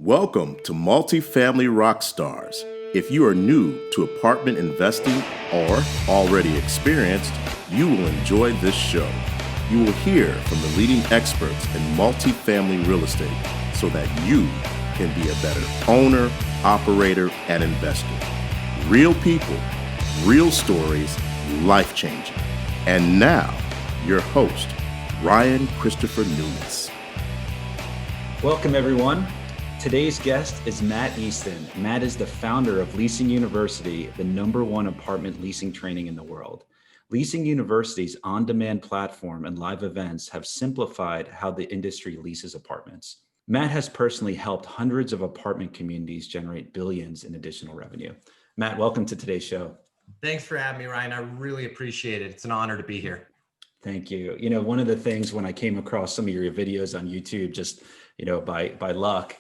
Welcome to Multifamily Rockstars. If you are new to apartment investing or already experienced, you will enjoy this show. You will hear from the leading experts in multifamily real estate so that you can be a better owner, operator, and investor. Real people, real stories, life-changing. And now, your host, Ryan Christopher Nunes. Welcome, everyone. Today's guest is Matt Easton. Matt is the founder of Leasing University, the #1 apartment leasing training in the world. Leasing University's on-demand platform and live events have simplified how the industry leases apartments. Matt has personally helped hundreds of apartment communities generate billions in additional revenue. Matt, welcome to today's show. Thanks for having me, Ryan. I really appreciate it. It's an honor to be here. Thank you. You know, one of the things when I came across some of your videos on YouTube, just, by luck,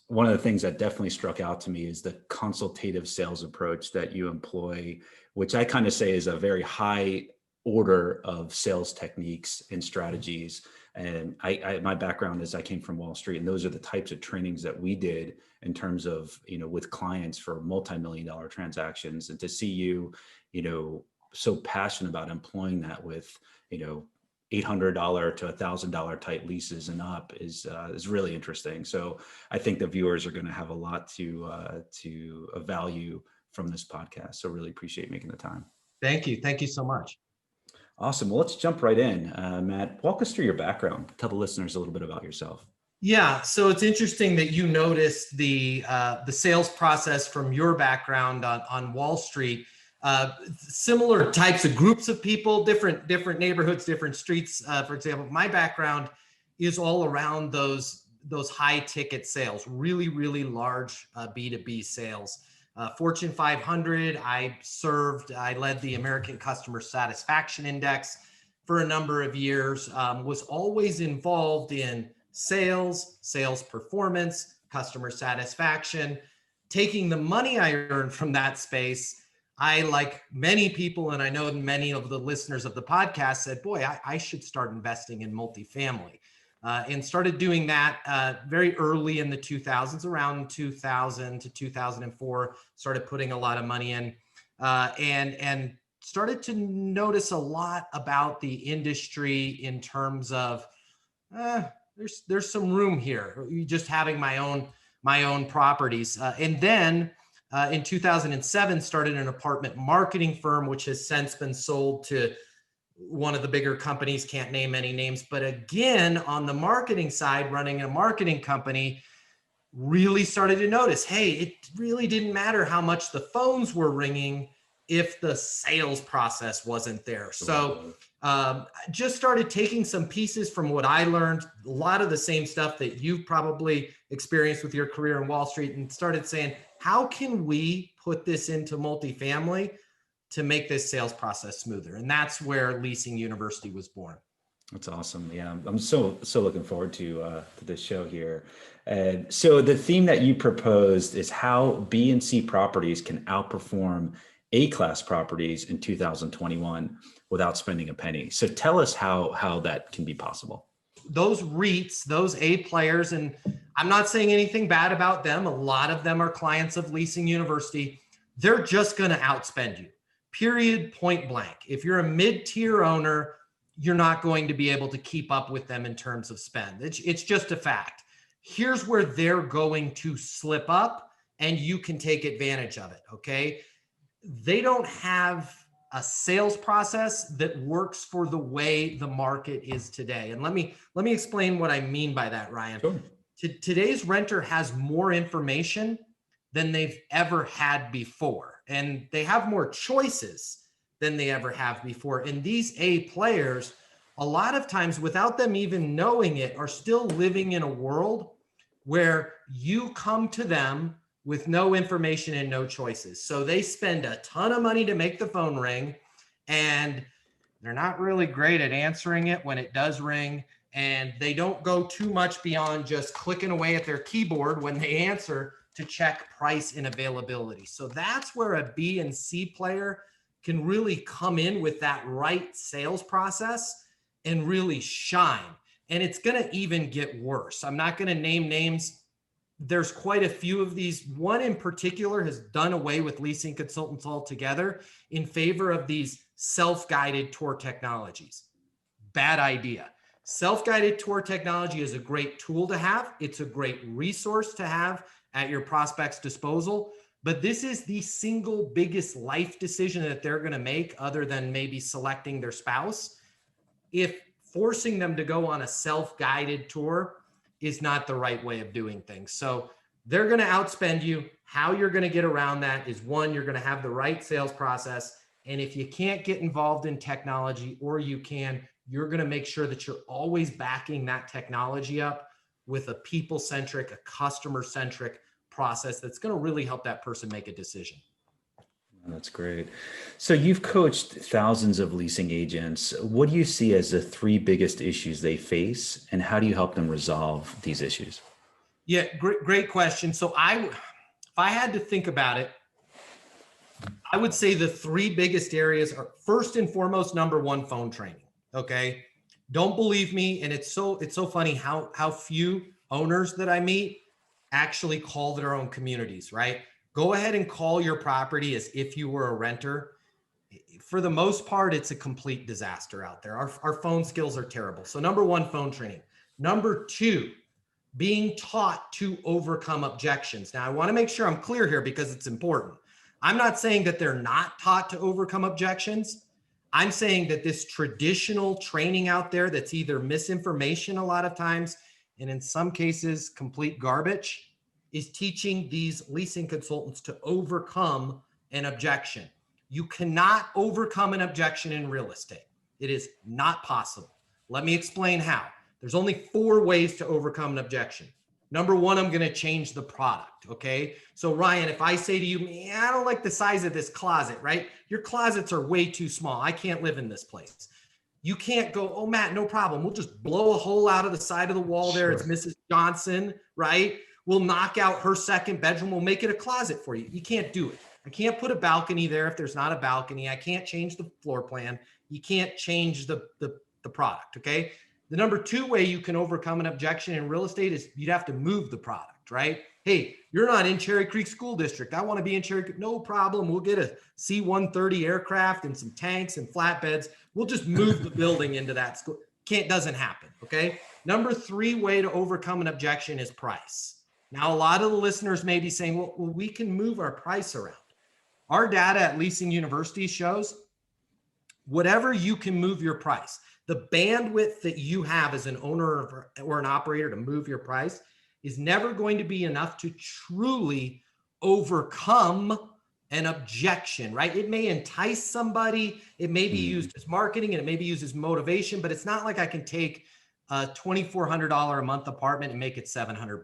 one of the things that definitely struck out to me is the consultative sales approach that you employ, which I kind of say is a very high order of sales techniques and strategies. And my background is I came from Wall Street, and those are the types of trainings that we did in terms of, with clients for multi-million-dollar transactions. And to see you, so passionate about employing that with, $800 to $1,000 type leases and up is really interesting. So I think the viewers are going to have a lot to value from this podcast. So really appreciate making the time. Thank you. Thank you so much. Awesome. Well, let's jump right in. Matt, walk us through your background. Tell the listeners a little bit about yourself. Yeah. So it's interesting that you noticed the sales process from your background on Wall Street. Similar types of groups of people, different neighborhoods, different streets. For example, my background is all around those high ticket sales, really, really large B2B sales. Fortune 500, I led the American Customer Satisfaction Index for a number of years, was always involved in sales performance, customer satisfaction, taking the money I earned from that space. I, like many people, and I know many of the listeners of the podcast said, boy, I should start investing in multifamily. And started doing that very early in the 2000s, around 2000 to 2004, started putting a lot of money in and started to notice a lot about the industry in terms of there's some room here, just having my own properties. And then in 2007, started an apartment marketing firm, which has since been sold to one of the bigger companies, can't name any names. But again, on the marketing side, running a marketing company, really started to notice, hey, it really didn't matter how much the phones were ringing if the sales process wasn't there. So just started taking some pieces from what I learned, a lot of the same stuff that you've probably experienced with your career in Wall Street, and started saying, how can we put this into multifamily to make this sales process smoother? And that's where Leasing University was born. That's awesome. Yeah, I'm so looking forward to this show here. And so the theme that you proposed is how B and C properties can outperform A-class properties in 2021 without spending a penny. So tell us how that can be possible. Those REITs, those A players, and I'm not saying anything bad about them. A lot of them are clients of Leasing University. They're just going to outspend you, period, point blank. If you're a mid-tier owner, you're not going to be able to keep up with them in terms of spend. It's just a fact. Here's where they're going to slip up, and you can take advantage of it, okay? They don't have a sales process that works for the way the market is today. And let me explain what I mean by that, Ryan. Sure. Today's renter has more information than they've ever had before, and they have more choices than they ever have before. And these A players, a lot of times without them even knowing it, are still living in a world where you come to them with no information and no choices. So they spend a ton of money to make the phone ring, and they're not really great at answering it when it does ring. And they don't go too much beyond just clicking away at their keyboard when they answer to check price and availability. So that's where a B and C player can really come in with that right sales process and really shine. And it's going to even get worse. I'm not going to name names there's quite a few of these. One in particular has done away with leasing consultants altogether in favor of these self-guided tour technologies. Bad idea. Self-guided tour technology is a great tool to have. It's a great resource to have at your prospect's disposal. But this is the single biggest life decision that they're going to make, other than maybe selecting their spouse. If forcing them to go on a self-guided tour is not the right way of doing things. So they're going to outspend you. How you're going to get around that is, one, you're going to have the right sales process. And if you can't get involved in technology, or you can, you're going to make sure that you're always backing that technology up with a people-centric, a customer-centric process that's going to really help that person make a decision. That's great. So you've coached thousands of leasing agents. What do you see as the three biggest issues they face, and how do you help them resolve these issues? Yeah, great question. So if I had to think about it, I would say the three biggest areas are, first and foremost, number one, phone training. Okay. Don't believe me. And it's so funny how few owners that I meet actually call their own communities, right? Go ahead and call your property as if you were a renter. For the most part, it's a complete disaster out there. Our phone skills are terrible. So number one, phone training. Number two, being taught to overcome objections. Now, I want to make sure I'm clear here because it's important. I'm not saying that they're not taught to overcome objections. I'm saying that this traditional training out there that's either misinformation a lot of times, and in some cases, complete garbage, is teaching these leasing consultants to overcome an objection. You cannot overcome an objection in real estate. It is not possible. Let me explain how. There's only 4 ways to overcome an objection. Number one, I'm going to change the product. Okay. So Ryan, if I say to you, man, I don't like the size of this closet, right? Your closets are way too small. I can't live in this place. You can't go, oh, Matt, no problem. We'll just blow a hole out of the side of the wall there. It's Mrs. Johnson, right? We'll knock out her second bedroom. We'll make it a closet for you. You can't do it. I can't put a balcony there if there's not a balcony. I can't change the floor plan. You can't change the product. Okay. The number 2 way you can overcome an objection in real estate is you'd have to move the product, right? Hey, you're not in Cherry Creek School District. I want to be in Cherry Creek. No problem. We'll get a C-130 aircraft and some tanks and flatbeds. We'll just move the building into that school. Doesn't happen. Okay. Number 3 way to overcome an objection is price. Now, a lot of the listeners may be saying, well, we can move our price around. Our data at Leasing University shows whatever you can move your price. The bandwidth that you have as an owner or an operator to move your price is never going to be enough to truly overcome an objection, right? It may entice somebody, it may be used as marketing, and it may be used as motivation, but it's not like I can take a $2,400 a month apartment and make it $700,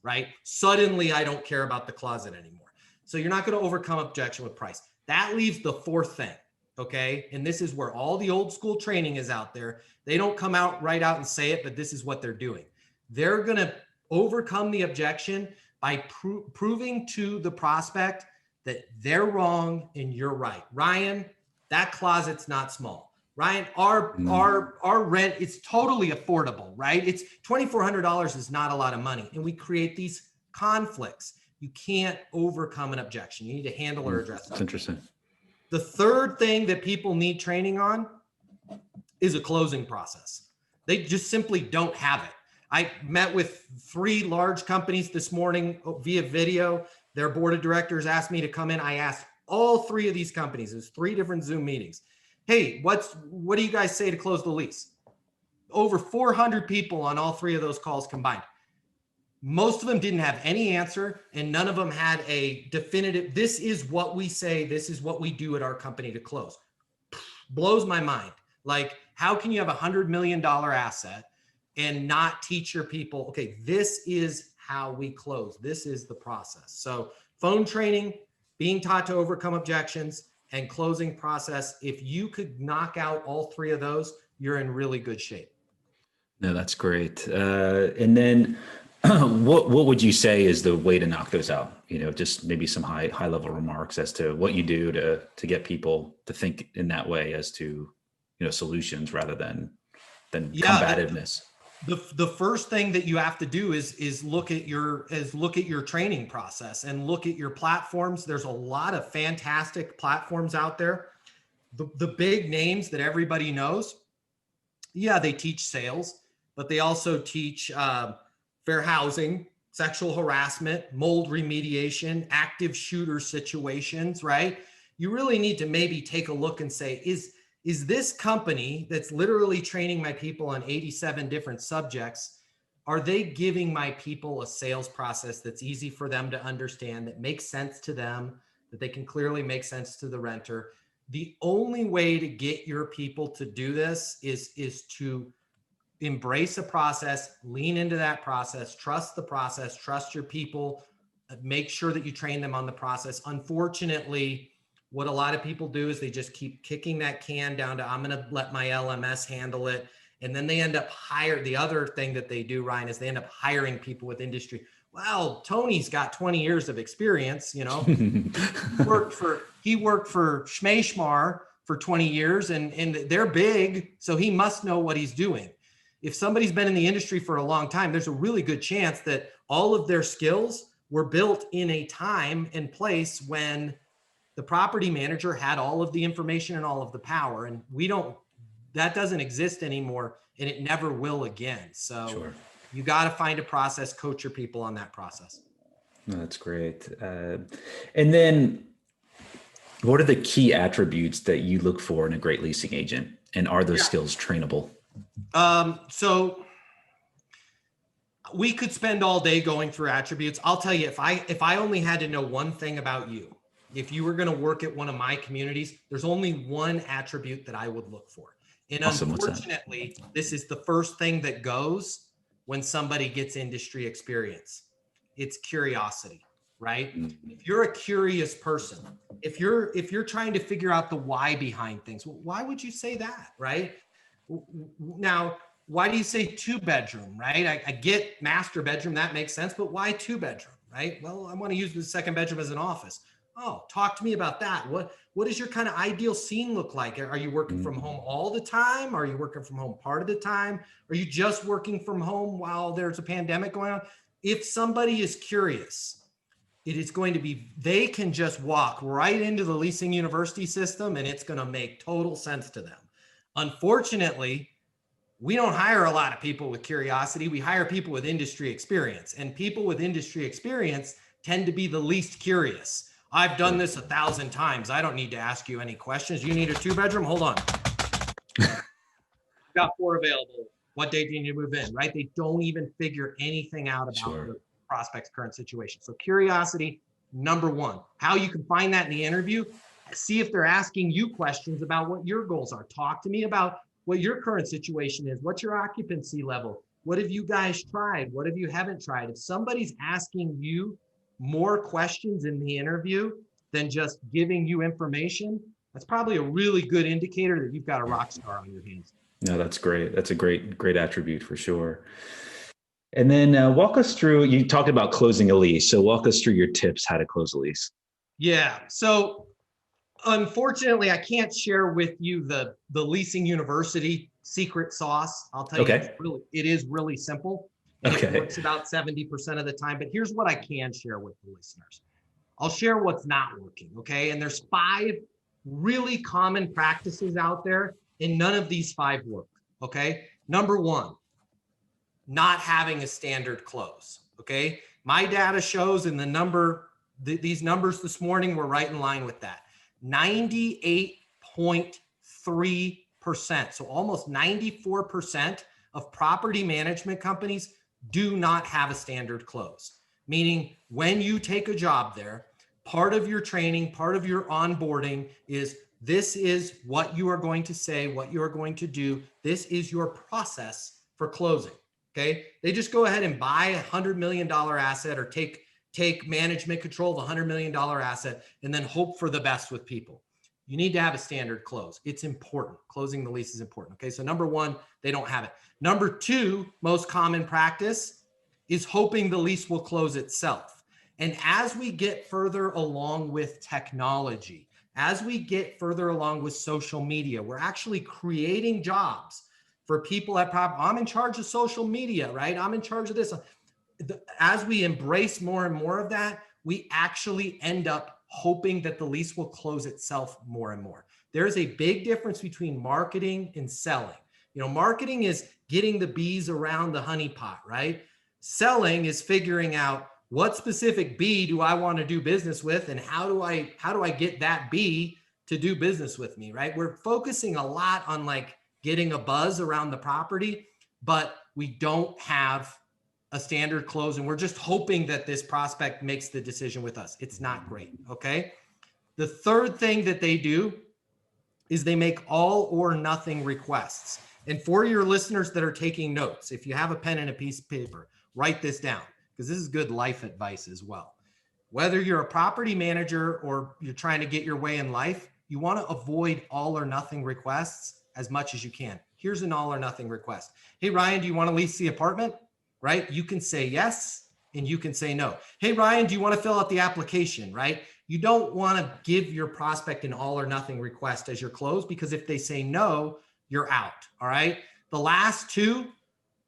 right? Suddenly I don't care about the closet anymore. So you're not going to overcome objection with price. That leaves the 4th thing. Okay. And this is where all the old school training is out there. They don't come out right out and say it, but this is what they're doing. They're going to overcome the objection by proving to the prospect that they're wrong and you're right. Ryan, that closet's not small. Ryan, our rent, it's totally affordable, right? It's $2,400 is not a lot of money. And we create these conflicts. You can't overcome an objection. You need to handle or address it. That's interesting. The 3rd thing that people need training on is a closing process. They just simply don't have it. I met with 3 large companies this morning via video. Their board of directors asked me to come in. I asked all 3 of these companies, there's 3 different Zoom meetings. Hey, what do you guys say to close the lease? Over 400 people on all 3 of those calls combined. Most of them didn't have any answer, and none of them had a definitive, this is what we say, this is what we do at our company to close. Blows my mind. Like, how can you have $100 million asset and not teach your people, okay, this is how we close. This is the process. So phone training, being taught to overcome objections, and closing process. If you could knock out all 3 of those, you're in really good shape. No, that's great. And then what would you say is the way to knock those out? You know, just maybe some high level remarks as to what you do to get people to think in that way as to, you know, solutions rather than combativeness. The first thing that you have to do is look at your training process and look at your platforms. There's a lot of fantastic platforms out there. The big names that everybody knows, yeah, they teach sales, but they also teach fair housing, sexual harassment, mold remediation, active shooter situations, right? You really need to maybe take a look and say, is this company that's literally training my people on 87 different subjects, are they giving my people a sales process that's easy for them to understand, that makes sense to them, that they can clearly make sense to the renter? The only way to get your people to do this is to embrace a process, lean into that process, trust the process, trust your people, make sure that you train them on the process. Unfortunately, what a lot of people do is they just keep kicking that can down to, I'm going to let my LMS handle it. And then they end up the other thing that they do, Ryan, is they end up hiring people with industry. Well, Tony's got 20 years of experience, you know, he worked for Schmeichmar for 20 years and they're big. So he must know what he's doing. If somebody's been in the industry for a long time, there's a really good chance that all of their skills were built in a time and place when the property manager had all of the information and all of the power. And that doesn't exist anymore, and it never will again. So sure. You got to find a process, coach your people on that process. No, that's great. And then what are the key attributes that you look for in a great leasing agent? And are those skills trainable? So we could spend all day going through attributes. I'll tell you, if I only had to know one thing about you, if you were going to work at one of my communities, there's only one attribute that I would look for. And awesome. Unfortunately, this is the first thing that goes when somebody gets industry experience. It's curiosity, right? Mm-hmm. If you're a curious person, if you're trying to figure out the why behind things, well, why would you say that, right? Now, why do you say 2-bedroom, right? I get master bedroom, that makes sense, but why 2-bedroom, right? Well, I want to use the second bedroom as an office. Oh, talk to me about that. What does your kind of ideal scene look like? Are you working from home all the time? Are you working from home part of the time? Are you just working from home while there's a pandemic going on? If somebody is curious, it is going to be, they can just walk right into the leasing university system and it's going to make total sense to them. Unfortunately, we don't hire a lot of people with curiosity. We hire people with industry experience, and people with industry experience tend to be the least curious. I've done this 1,000 times. I don't need to ask you any questions. You need a 2-bedroom? Hold on. Got 4 available. What day do you need to move in, right? They don't even figure anything out about the prospect's current situation. So curiosity, number one. How you can find that in the interview, see if they're asking you questions about what your goals are. Talk to me about what your current situation is. What's your occupancy level? What have you guys tried? What have you haven't tried? If somebody's asking you more questions in the interview than just giving you information, that's probably a really good indicator that you've got a rock star on your hands. No, that's great. That's a great attribute for sure. And then walk us through, you talked about closing a lease. So walk us through your tips, how to close a lease. Yeah. So unfortunately, I can't share with you the leasing university secret sauce. I'll tell you, it is really simple. And it works about 70% of the time. But here's what I can share with the listeners. I'll share what's not working, okay? And there's 5 really common practices out there, and none of these 5 work, okay? Number 1, not having a standard close, okay? My data shows, and these numbers this morning were right in line with that. 98.3%, so almost 94% of property management companies do not have a standard close. Meaning when you take a job there, part of your training, part of your onboarding is this is what you are going to say, what you are going to do. This is your process for closing, okay? They just go ahead and buy $100 million asset or take management control of $100 million asset and then hope for the best with people. You need to have a standard close. It's important. Closing the lease is important. Okay, so number 1, they don't have it. Number 2, most common practice is hoping the lease will close itself. And as we get further along with technology, as we get further along with social media, we're actually creating jobs for people at I'm in charge of social media, right? I'm in charge of this. As we embrace more and more of that, we actually end up hoping that the lease will close itself more and more. There's a big difference between marketing and selling. Marketing is getting the bees around the honey pot, right? Selling is figuring out what specific bee do I want to do business with, and how do I get that bee to do business with me, right? We're focusing a lot on like getting a buzz around the property, but we don't have a standard close, and we're just hoping that this prospect makes the decision with us. It's not great, okay? The third thing that they do is they make all or nothing requests. And for your listeners that are taking notes, if you have a pen and a piece of paper, write this down, because this is good life advice as well. Whether you're a property manager or you're trying to get your way in life, you want to avoid all or nothing requests as much as you can. Here's an all or nothing request. Hey, Ryan, do you want to lease the apartment? Right? You can say yes, and you can say no. Hey, Ryan, do you want to fill out the application? Right? You don't want to give your prospect an all or nothing request as your close, because if they say no, you're out. All right. The last two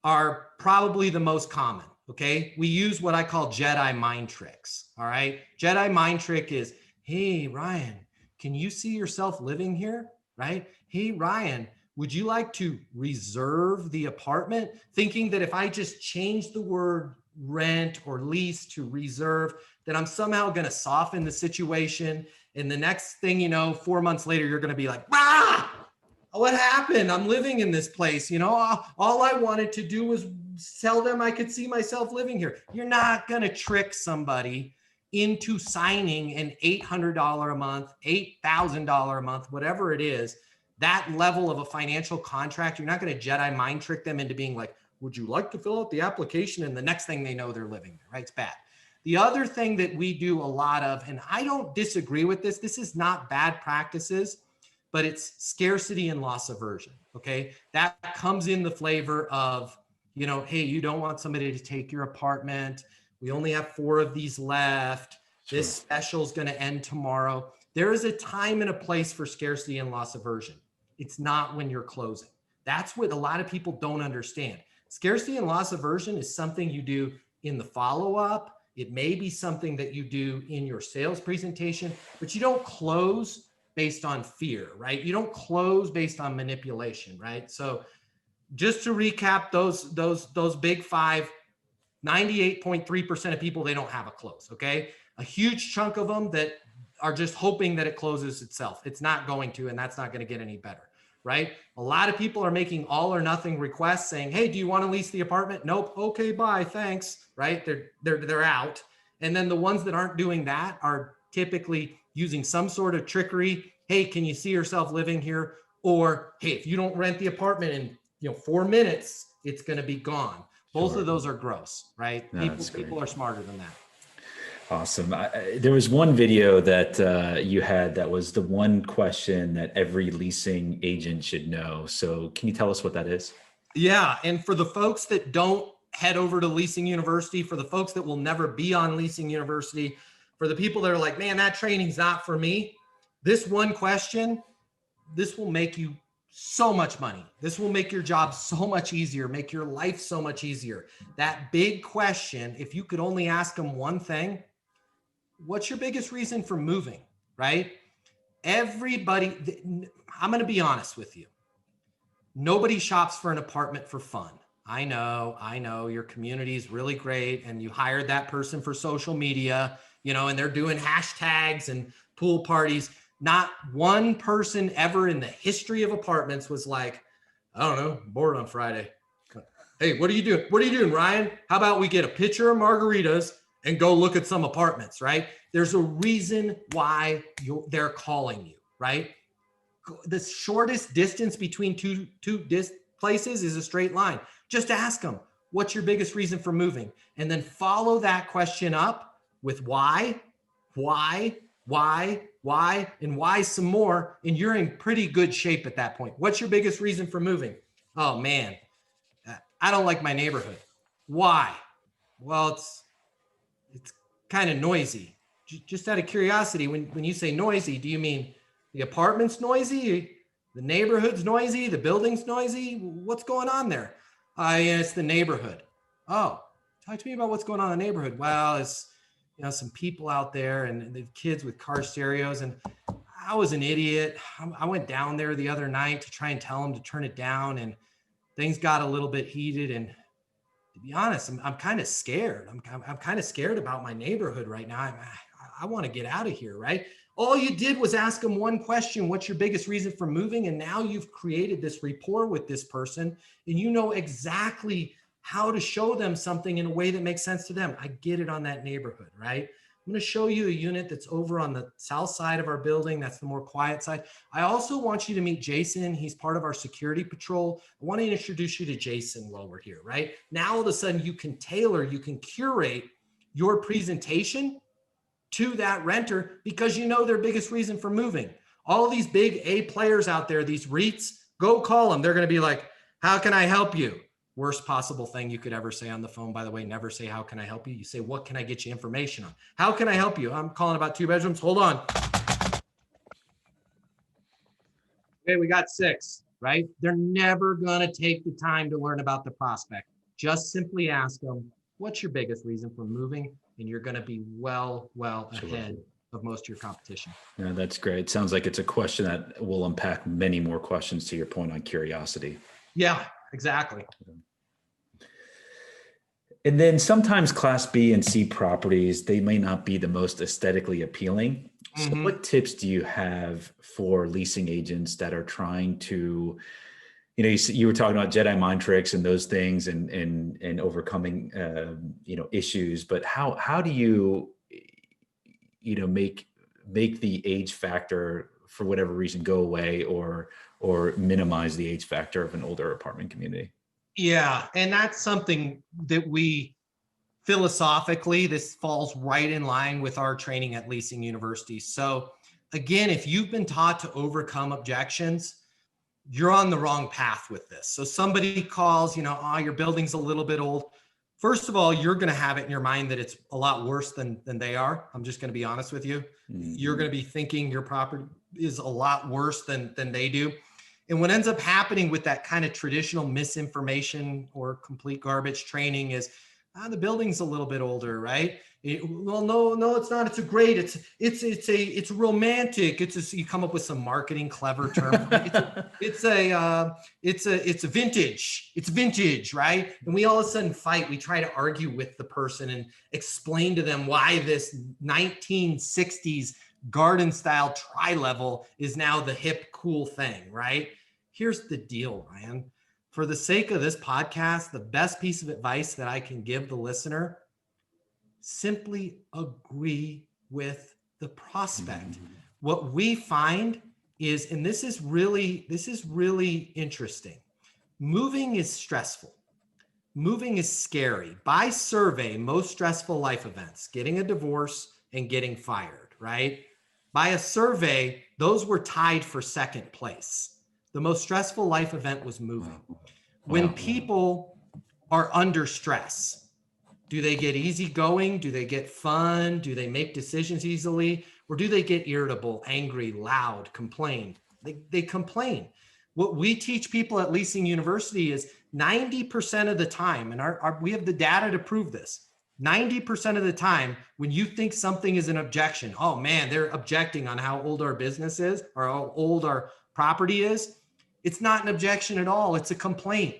are probably the most common. Okay. We use what I call Jedi mind tricks. All right. Jedi mind trick is, hey, Ryan, can you see yourself living here? Right? Hey, Ryan, would you like to reserve the apartment? Thinking that if I just change the word rent or lease to reserve, that I'm somehow going to soften the situation. And the next thing you know, 4 months later, you're going to be like, what happened? I'm living in this place. All I wanted to do was tell them I could see myself living here. You're not going to trick somebody into signing an $800 a month, $8,000 a month, whatever it is, that level of a financial contract. You're not going to Jedi mind trick them into being like, would you like to fill out the application? And the next thing they know, they're living there, right? It's bad. The other thing that we do a lot of, and I don't disagree with this, this is not bad practices, but it's scarcity and loss aversion, okay? That comes in the flavor of, hey, you don't want somebody to take your apartment. We only have 4 of these left. Sure. This special is going to end tomorrow. There is a time and a place for scarcity and loss aversion. It's not when you're closing. That's what a lot of people don't understand. Scarcity and loss aversion is something you do in the follow-up. It may be something that you do in your sales presentation, but you don't close based on fear, right? You don't close based on manipulation, right? So just to recap those big 5, 98.3% of people, they don't have a close, okay? A huge chunk of them that are just hoping that it closes itself. It's not going to, and that's not going to get any better, right? A lot of people are making all or nothing requests saying, hey, do you want to lease the apartment? Nope. Okay, bye, thanks, right? They're out. And then the ones that aren't doing that are typically using some sort of trickery. Hey, can you see yourself living here? Or, hey, if you don't rent the apartment in 4 minutes, it's going to be gone. Both of those are gross, right? No, people are smarter than that. Awesome. There was one video that you had that was the one question that every leasing agent should know. So can you tell us what that is? Yeah. And for the folks that don't head over to Leasing University, for the folks that will never be on Leasing University, for the people that are like, man, that training's not for me, this one question, this will make you so much money. This will make your job so much easier, make your life so much easier. That big question, if you could only ask them one thing, what's your biggest reason for moving, right? Everybody, I'm going to be honest with you. Nobody shops for an apartment for fun. I know your community is really great and you hired that person for social media, and they're doing hashtags and pool parties. Not one person ever in the history of apartments was like, I don't know, bored on Friday. Hey, what are you doing? What are you doing, Ryan? How about we get a pitcher of margaritas and go look at some apartments, right? There's a reason why they're calling you, right? The shortest distance between two places is a straight line. Just ask them, what's your biggest reason for moving? And then follow that question up with why, and why some more, and you're in pretty good shape at that point. What's your biggest reason for moving? Oh man, I don't like my neighborhood. Why? Well, it's kind of noisy. Just out of curiosity, when you say noisy, do you mean the apartment's noisy? The neighborhood's noisy, the building's noisy. What's going on there? Yeah, it's the neighborhood. Oh, talk to me about what's going on in the neighborhood. Well, it's, some people out there and the kids with car stereos. And I was an idiot. I went down there the other night to try and tell them to turn it down, and things got a little bit heated. And to be honest, I'm kind of scared. I'm kind of scared about my neighborhood right now. I want to get out of here, right? All you did was ask them one question: what's your biggest reason for moving? And now you've created this rapport with this person, and you know exactly how to show them something in a way that makes sense to them. I get it on that neighborhood, right? I'm going to show you a unit that's over on the south side of our building. That's the more quiet side. I also want you to meet Jason. He's part of our security patrol. I want to introduce you to Jason while we're here, right? Now, all of a sudden, you can curate your presentation to that renter because you know their biggest reason for moving. All these big A players out there, these REITs, go call them. They're going to be like, how can I help you? Worst possible thing you could ever say on the phone, by the way. Never say, how can I help you? You say, what can I get you information on? How can I help you? I'm calling about 2 bedrooms. Hold on. Okay, we got 6, right? They're never going to take the time to learn about the prospect. Just simply ask them, what's your biggest reason for moving? And you're going to be well ahead of most of your competition. Yeah, that's great. Sounds like it's a question that will unpack many more questions to your point on curiosity. Yeah, exactly. And then sometimes Class B and C properties, they may not be the most aesthetically appealing. So what tips do you have for leasing agents that are trying to, you were talking about Jedi mind tricks and those things and overcoming, issues, but how do you, make the age factor for whatever reason go away or minimize the age factor of an older apartment community? Yeah. And that's something that we philosophically, this falls right in line with our training at Leasing University. So again, if you've been taught to overcome objections, you're on the wrong path with this. So somebody calls, your building's a little bit old. First of all, you're going to have it in your mind that it's a lot worse than they are. I'm just going to be honest with you. You're going to be thinking your property is a lot worse than they do. And what ends up happening with that kind of traditional misinformation or complete garbage training is, the building's a little bit older, right? Well, no, it's not. It's a great. It's romantic. You come up with some marketing clever term. It's a vintage. It's vintage, right? And we all of a sudden fight. We try to argue with the person and explain to them why this 1960s garden style tri-level is now the hip cool thing, right? Here's the deal, Ryan. For the sake of this podcast, the best piece of advice that I can give the listener: simply agree with the prospect. What we find is, and this is really interesting, moving is stressful. Moving is scary. By survey, most stressful life events: getting a divorce and getting fired, right? By a survey, those were tied for second place. The most stressful life event was moving. When people are under stress, do they get easygoing? Do they get fun? Do they make decisions easily? Or do they get irritable, angry, loud, complain? They complain. What we teach people at Leasing University is 90% of the time, and we have the data to prove this, 90% of the time, when you think something is an objection, oh man, they're objecting on how old our business is or how old our property is, it's not an objection at all. It's a complaint.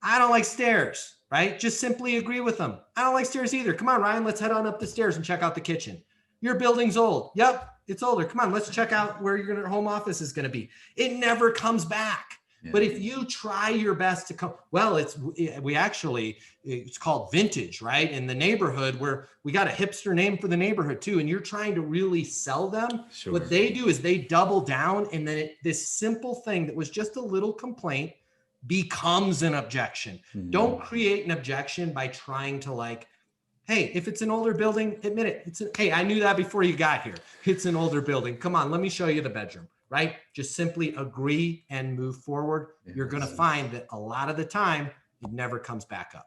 I don't like stairs, right? Just simply agree with them. I don't like stairs either. Come on, Ryan, let's head on up the stairs and check out the kitchen. Your building's old. Yep, it's older. Come on, let's check out where your home office is going to be. It never comes back. Yeah. But if you try your best to come, well, it's called vintage, right? In the neighborhood, where we got a hipster name for the neighborhood too. And you're trying to really sell them. Sure. What they do is they double down, and then this simple thing that was just a little complaint becomes an objection. Mm-hmm. Don't create an objection by trying to hey, if it's an older building, admit it. Hey, I knew that before you got here. It's an older building. Come on, let me show you the bedroom, right? Just simply agree and move forward. Yes. You're going to find that a lot of the time, it never comes back up.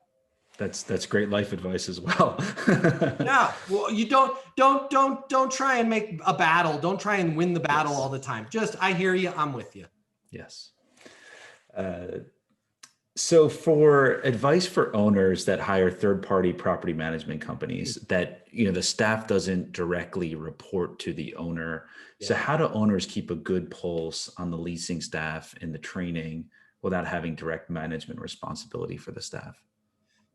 That's great life advice as well. Yeah. Well, you don't try and make a battle. Don't try and win the battle all the time. Just, I hear you. I'm with you. Yes. So for advice for owners that hire third-party property management companies that, the staff doesn't directly report to the owner. So how do owners keep a good pulse on the leasing staff and the training without having direct management responsibility for the staff?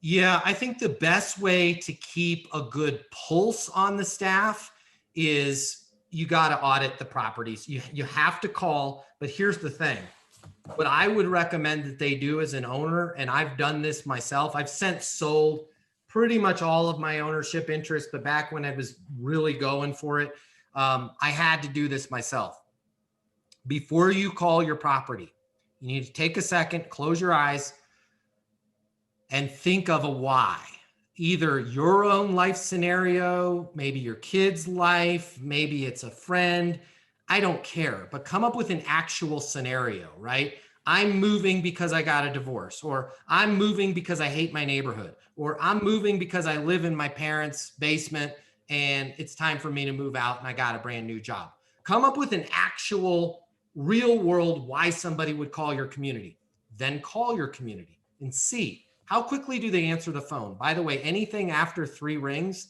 Yeah, I think the best way to keep a good pulse on the staff is you got to audit the properties. You have to call, but here's the thing. What I would recommend that they do as an owner, and I've done this myself, I've since sold pretty much all of my ownership interest, but back when I was really going for it, I had to do this myself. Before you call your property, you need to take a second, close your eyes, and think of a why. Either your own life scenario, maybe your kid's life, maybe it's a friend. I don't care, but come up with an actual scenario, right? I'm moving because I got a divorce, or I'm moving because I hate my neighborhood, or I'm moving because I live in my parents' basement and it's time for me to move out and I got a brand new job. Come up with an actual real world why somebody would call your community. Then call your community and see how quickly do they answer the phone. By the way, anything after 3 rings,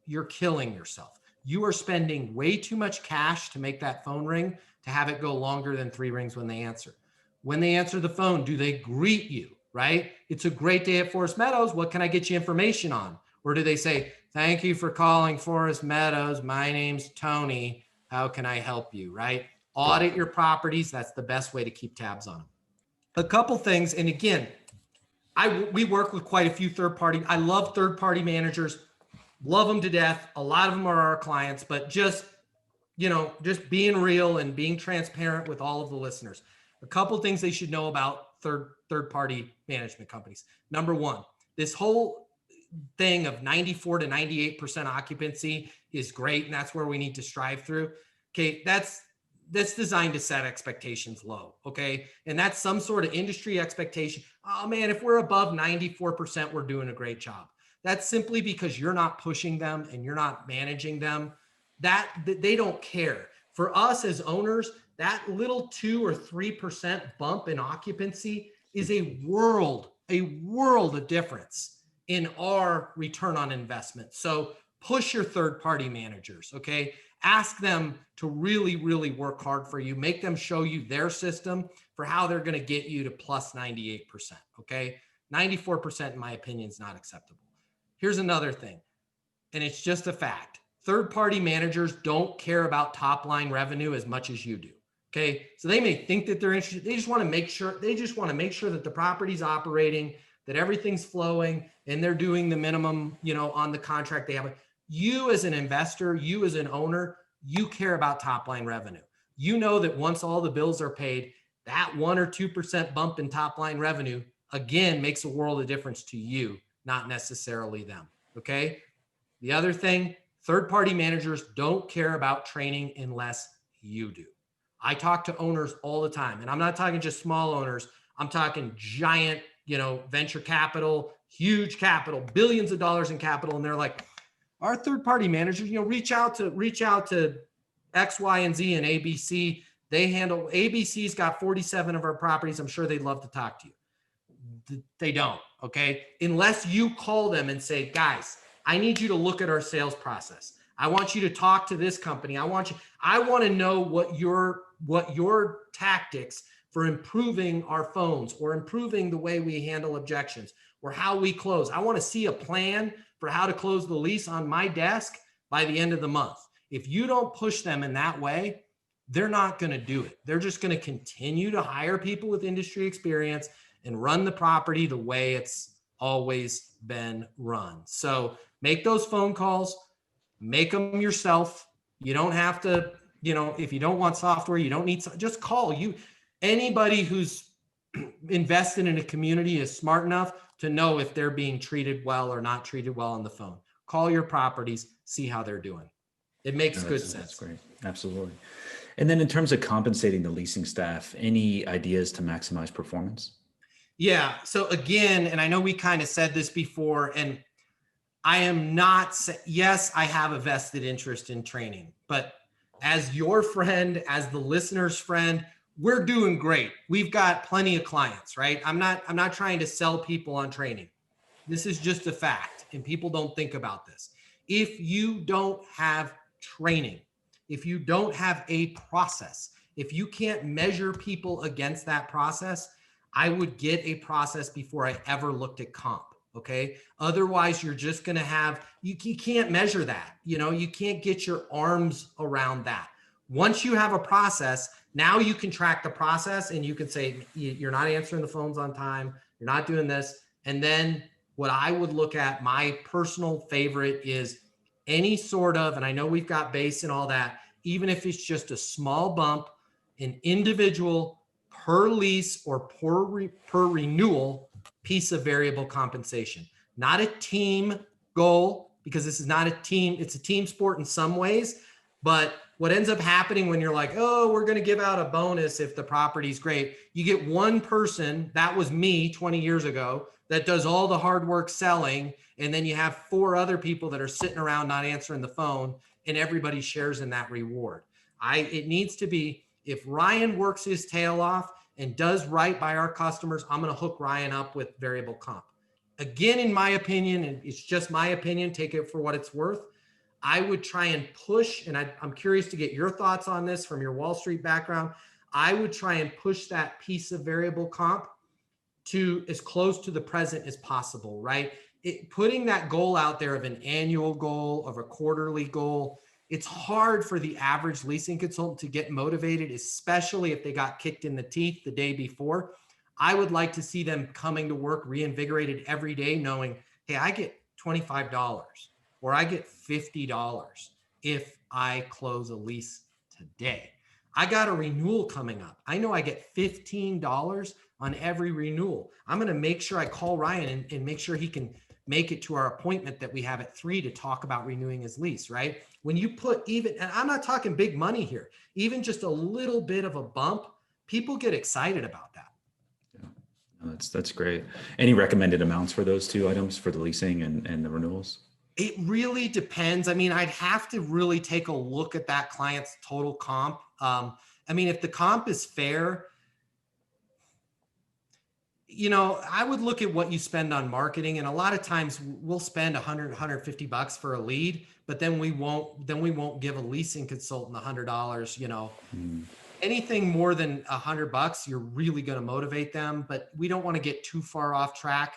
you're killing yourself. You are spending way too much cash to make that phone ring to have it go longer than 3 rings when they answer. When they answer the phone, do they greet you, right? It's a great day at Forest Meadows. What can I get you information on? Or do they say, thank you for calling Forest Meadows. My name's Tony. How can I help you, right? Audit your properties. That's the best way to keep tabs on them. A couple things, and again, we work with quite a few third-party. I love third-party managers. Love them to death. A lot of them are our clients, but just being real and being transparent with all of the listeners. A couple of things they should know about third-party management companies. Number one, this whole thing of 94 to 98% occupancy is great, and that's where we need to strive through. Okay, that's designed to set expectations low, okay? And that's some sort of industry expectation. Oh man, if we're above 94%, we're doing a great job. That's simply because you're not pushing them and you're not managing them. That they don't care. For us as owners, that little 2 or 3% bump in occupancy is a world of difference in our return on investment. So push your third-party managers, okay? Ask them to really, really work hard for you. Make them show you their system for how they're going to get you to plus 98%, okay? 94%, in my opinion, is not acceptable. Here's another thing, and it's just a fact. Third-party managers don't care about top-line revenue as much as you do, okay? So they may think that they're interested. They just want to make sure that the property's operating, that everything's flowing, and they're doing the minimum, on the contract they have. You as an investor, you as an owner, you care about top line revenue. You know that once all the bills are paid, that 1 or 2% bump in top line revenue, again, makes a world of difference to you, not necessarily them, okay? The other thing, third-party managers don't care about training unless you do. I talk to owners all the time, and I'm not talking just small owners. I'm talking giant, venture capital, huge capital, billions of dollars in capital, and they're like, our third-party managers, reach out to X, Y, and Z and ABC. ABC's got 47 of our properties. I'm sure they'd love to talk to you. They don't, okay? Unless you call them and say, guys, I need you to look at our sales process. I want you to talk to this company. I want to know what your tactics for improving our phones or improving the way we handle objections or how we close. I want to see a plan for how to close the lease on my desk by the end of the month. If you don't push them in that way, they're not going to do it. They're just going to continue to hire people with industry experience and run the property the way it's always been run. So make those phone calls, make them yourself. You don't have to, if you don't want software, you don't need, just call you. Anybody who's invested in a community is smart enough to know if they're being treated well or not treated well on the phone. Call your properties, see how they're doing. It makes good sense. That's great. Absolutely. And then in terms of compensating the leasing staff, any ideas to maximize performance? Yeah. So again, and I know we kind of said this before, and I am not, yes, I have a vested interest in training, but as your friend, as the listener's friend, we're doing great. We've got plenty of clients, right? I'm not trying to sell people on training. This is just a fact, and people don't think about this. If you don't have training, if you don't have a process, if you can't measure people against that process, I would get a process before I ever looked at comp. Okay. Otherwise, you're just going to have, you can't measure that. You can't get your arms around that. Once you have a process, now you can track the process and you can say, you're not answering the phones on time. You're not doing this. And then what I would look at, my personal favorite is any sort of, and I know we've got base and all that, even if it's just a small bump, an individual per lease or per renewal piece of variable compensation, not a team goal, because this is not a team. It's a team sport in some ways, but what ends up happening when you're like, oh, we're going to give out a bonus if the property's great. You get one person, that was me 20 years ago, that does all the hard work selling. And then you have 4 other people that are sitting around not answering the phone, and everybody shares in that reward. It needs to be, if Ryan works his tail off and does right by our customers, I'm going to hook Ryan up with variable comp. Again, in my opinion, and it's just my opinion, take it for what it's worth, I would try and push, and I'm curious to get your thoughts on this from your Wall Street background. I would try and push that piece of variable comp to as close to the present as possible, right? Putting that goal out there of an annual goal, of a quarterly goal, it's hard for the average leasing consultant to get motivated, especially if they got kicked in the teeth the day before. I would like to see them coming to work reinvigorated every day, knowing, hey, I get $25 or I get $50 if I close a lease today. I got a renewal coming up. I know I get $15 on every renewal. I'm going to make sure I call Ryan and make sure he can make it to our appointment that we have at 3 to talk about renewing his lease, right? When you put even, and I'm not talking big money here, even just a little bit of a bump, people get excited about that. Yeah, no, that's great. Any recommended amounts for those 2 items, for the leasing and the renewals? It really depends. I mean, I'd have to really take a look at that client's total comp. I mean, if the comp is fair, I would look at what you spend on marketing. And a lot of times we'll spend $150 for a lead, but then we won't give a leasing consultant $100, Anything more than $100, you're really going to motivate them, but we don't want to get too far off track.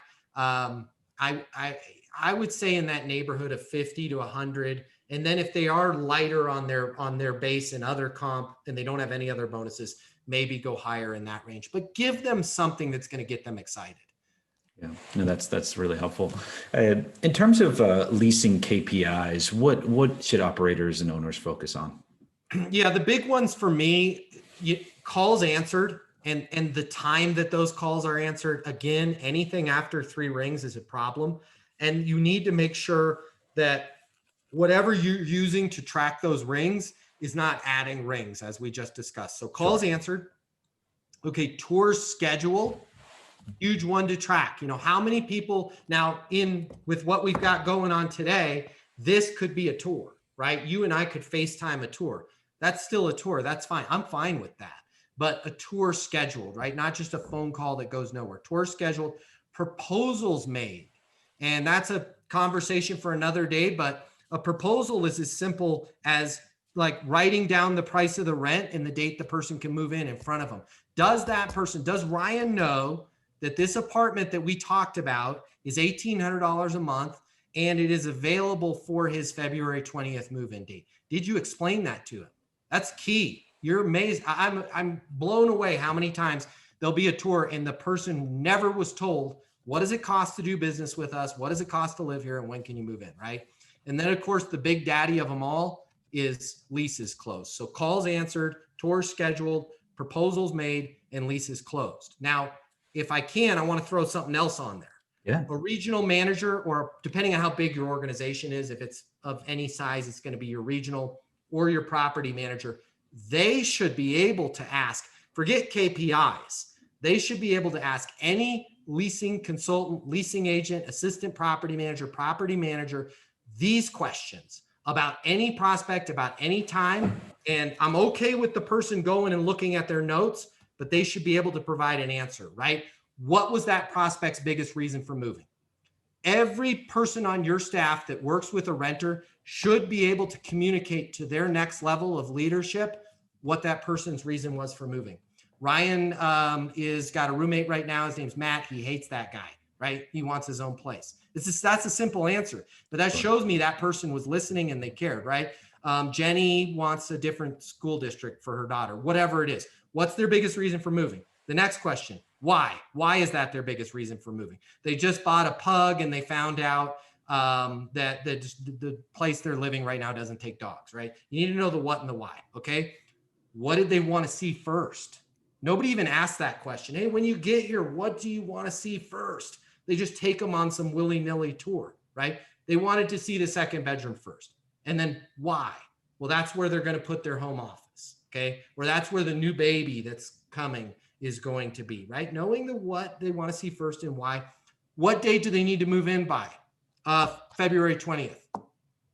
I would say in that neighborhood of 50 to 100. And then if they are lighter on their base and other comp, and they don't have any other bonuses, maybe go higher in that range, but give them something that's going to get them excited. Yeah, no, that's really helpful. In terms of leasing KPIs, what should operators and owners focus on? Yeah, the big ones for me, calls answered and the time that those calls are answered. Again, anything after 3 rings is a problem. And you need to make sure that whatever you're using to track those rings is not adding rings, as we just discussed. So calls answered. Okay, tours scheduled, huge one to track. How many people now with what we've got going on today, this could be a tour, right? You and I could FaceTime a tour. That's still a tour. That's fine. I'm fine with that. But a tour scheduled, right? Not just a phone call that goes nowhere. Tour scheduled, proposals made. And that's a conversation for another day, but a proposal is as simple as like writing down the price of the rent and the date the person can move in front of them. Does Ryan know that this apartment that we talked about is $1,800 a month and it is available for his February 20th move-in date? Did you explain that to him? That's key. You're amazed. I'm blown away how many times there'll be a tour and the person never was told, what does it cost to do business with us? What does it cost to live here? And when can you move in, right? And then, of course, the big daddy of them all is leases closed. So calls answered, tours scheduled, proposals made, and leases closed. Now, if I can, I want to throw something else on there. Yeah. A regional manager, or depending on how big your organization is, if it's of any size, it's going to be your regional or your property manager. They should be able to ask, forget KPIs. They should be able to ask any leasing consultant, leasing agent, assistant property manager, these questions about any prospect, about any time, And I'm okay with the person going and looking at their notes, but they should be able to provide an answer, right? What was that prospect's biggest reason for moving? Every person on your staff that works with a renter should be able to communicate to their next level of leadership what that person's reason was for moving. Ryan is got a roommate right now. His name's Matt. He hates that guy, right? He wants his own place. That's a simple answer, but that shows me that person was listening and they cared, right? Jenny wants a different school district for her daughter, whatever it is. What's their biggest reason for moving? The next question, why? Why is that their biggest reason for moving? They just bought a pug and they found out that the place they're living right now doesn't take dogs, right? You need to know the what and the why, okay? What did they want to see first? Nobody even asked that question. Hey, when you get here, what do you want to see first? They just take them on some willy-nilly tour, right? They wanted to see the second bedroom first. And then why? Well, that's where they're going to put their home office, okay? Or that's where the new baby that's coming is going to be, right? Knowing the what they want to see first and why. What date do they need to move in by? February 20th.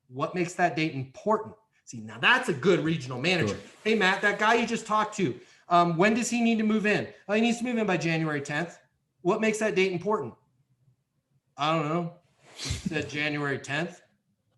What makes that date important? See, now that's a good regional manager. Sure. Hey, Matt, that guy you just talked to, when does he need to move in? Oh, he needs to move in by January 10th. What makes that date important? I don't know. He said January 10th,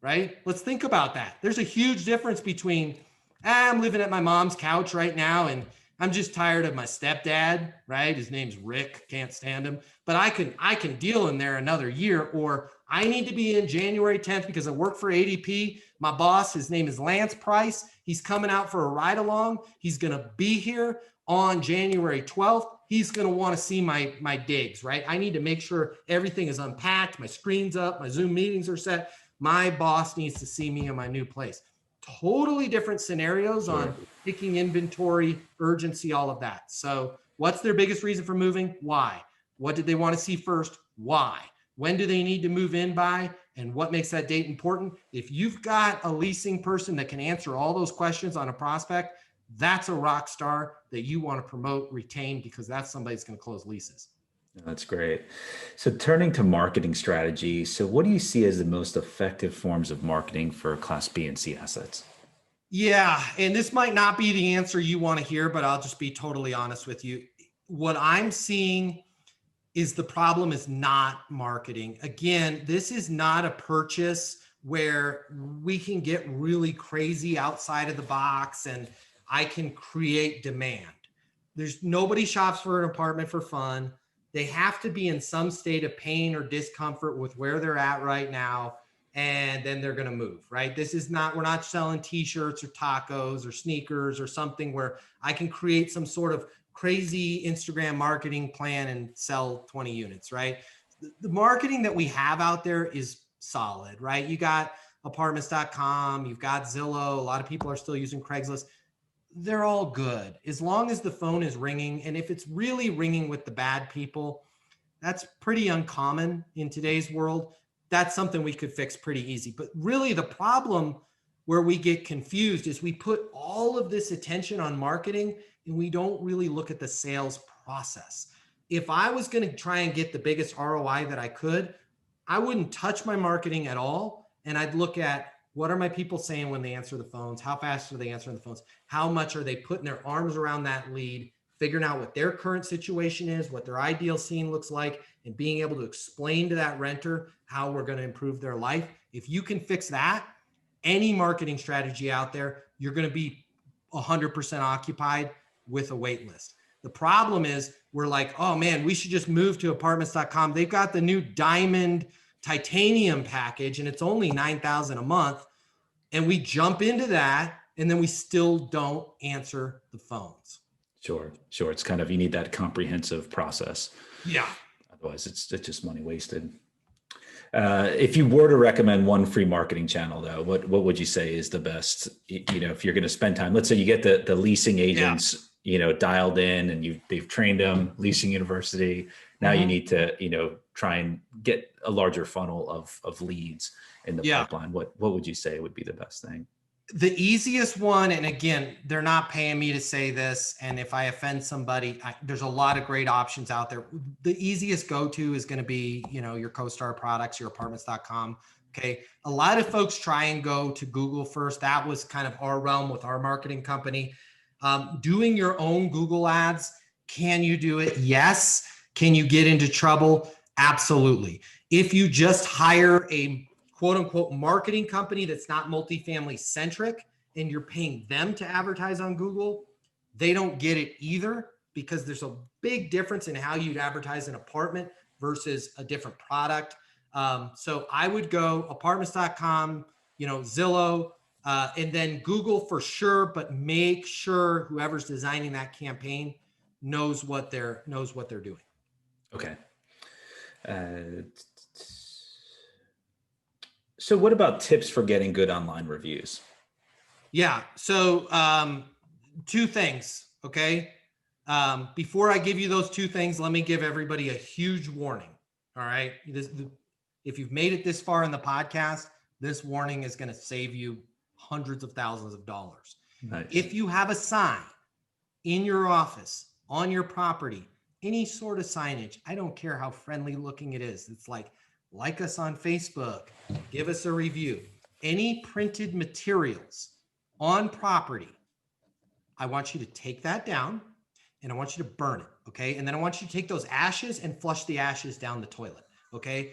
right? Let's think about that. There's a huge difference between, I'm living at my mom's couch right now and I'm just tired of my stepdad, right? His name's Rick, can't stand him, but I can deal in there another year, or I need to be in January 10th because I work for ADP. My boss, his name is Lance Price. He's coming out for a ride along. He's going to be here on January 12th. He's going to want to see my digs, right? I need to make sure everything is unpacked. My screen's up. My Zoom meetings are set. My boss needs to see me in my new place. Totally different scenarios on picking inventory, urgency, all of that. So what's their biggest reason for moving? Why? What did they want to see first? Why? When do they need to move in by? And what makes that date important? If you've got a leasing person that can answer all those questions on a prospect, that's a rock star that you want to promote, retain, because that's somebody that's going to close leases. That's great. So turning to marketing strategy. So what do you see as the most effective forms of marketing for Class B and C assets? Yeah, and this might not be the answer you want to hear, but I'll just be totally honest with you. What I'm seeing is the problem is not marketing. Again, this is not a purchase where we can get really crazy outside of the box and I can create demand. There's nobody shops for an apartment for fun. They have to be in some state of pain or discomfort with where they're at right now. And then they're going to move, right? This is not, we're not selling t-shirts or tacos or sneakers or something where I can create some sort of crazy Instagram marketing plan and sell 20 units, right? The marketing that we have out there is solid, right? You got apartments.com, you've got Zillow. A lot of people are still using Craigslist. They're all good as long as the phone is ringing. And if it's really ringing with the bad people, that's pretty uncommon in today's world. That's something we could fix pretty easy. But really the problem where we get confused is we put all of this attention on marketing and we don't really look at the sales process. If I was going to try and get the biggest ROI that I could, I wouldn't touch my marketing at all. And I'd look at what are my people saying when they answer the phones? How fast are they answering the phones? How much are they putting their arms around that lead, figuring out what their current situation is, what their ideal scene looks like, and being able to explain to that renter how we're going to improve their life. If you can fix that, any marketing strategy out there, you're going to be 100% occupied with a wait list. The problem is we're like, oh man, we should just move to apartments.com. They've got the new diamond titanium package and it's only $9,000 a month. And we jump into that and then we still don't answer the phones. Sure. It's kind of, you need that comprehensive process. Yeah. Otherwise it's just money wasted. If you were to recommend one free marketing channel though, what would you say is the best, if you're going to spend time, let's say you get the leasing agents, dialed in and they've trained them, Leasing University. Now you need to, try and get a larger funnel of leads in the pipeline. What would you say would be the best thing? The easiest one, and again, they're not paying me to say this, and if I offend somebody, there's a lot of great options out there. The easiest go-to is going to be, your CoStar products, your apartments.com. Okay. A lot of folks try and go to Google first. That was kind of our realm with our marketing company. Doing your own Google ads, can you do it? Yes. Can you get into trouble? Absolutely. If you just hire a quote unquote marketing company that's not multifamily centric and you're paying them to advertise on Google, they don't get it either, because there's a big difference in how you'd advertise an apartment versus a different product. So I would go apartments.com, Zillow, and then Google for sure, but make sure whoever's designing that campaign knows what they're doing. Okay. So what about tips for getting good online reviews? Yeah. So two things. Okay. Before I give you those two things, let me give everybody a huge warning. All right. If you've made it this far in the podcast, this warning is going to save you hundreds of thousands of dollars. Nice. If you have a sign in your office, on your property, any sort of signage, I don't care how friendly looking it is. It's like us on Facebook, give us a review. Any printed materials on property, I want you to take that down and I want you to burn it. Okay. And then I want you to take those ashes and flush the ashes down the toilet. Okay.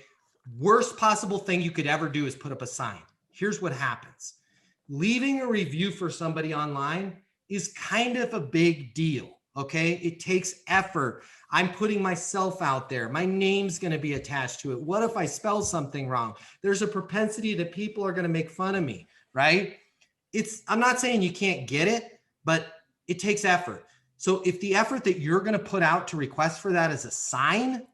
Worst possible thing you could ever do is put up a sign. Here's what happens. Leaving a review for somebody online is kind of a big deal. Okay. It takes effort. I'm putting myself out there. My name's going to be attached to it. What if I spell something wrong? There's a propensity that people are going to make fun of me, right? I'm not saying you can't get it, but it takes effort. So if the effort that you're going to put out to request for that is a sign,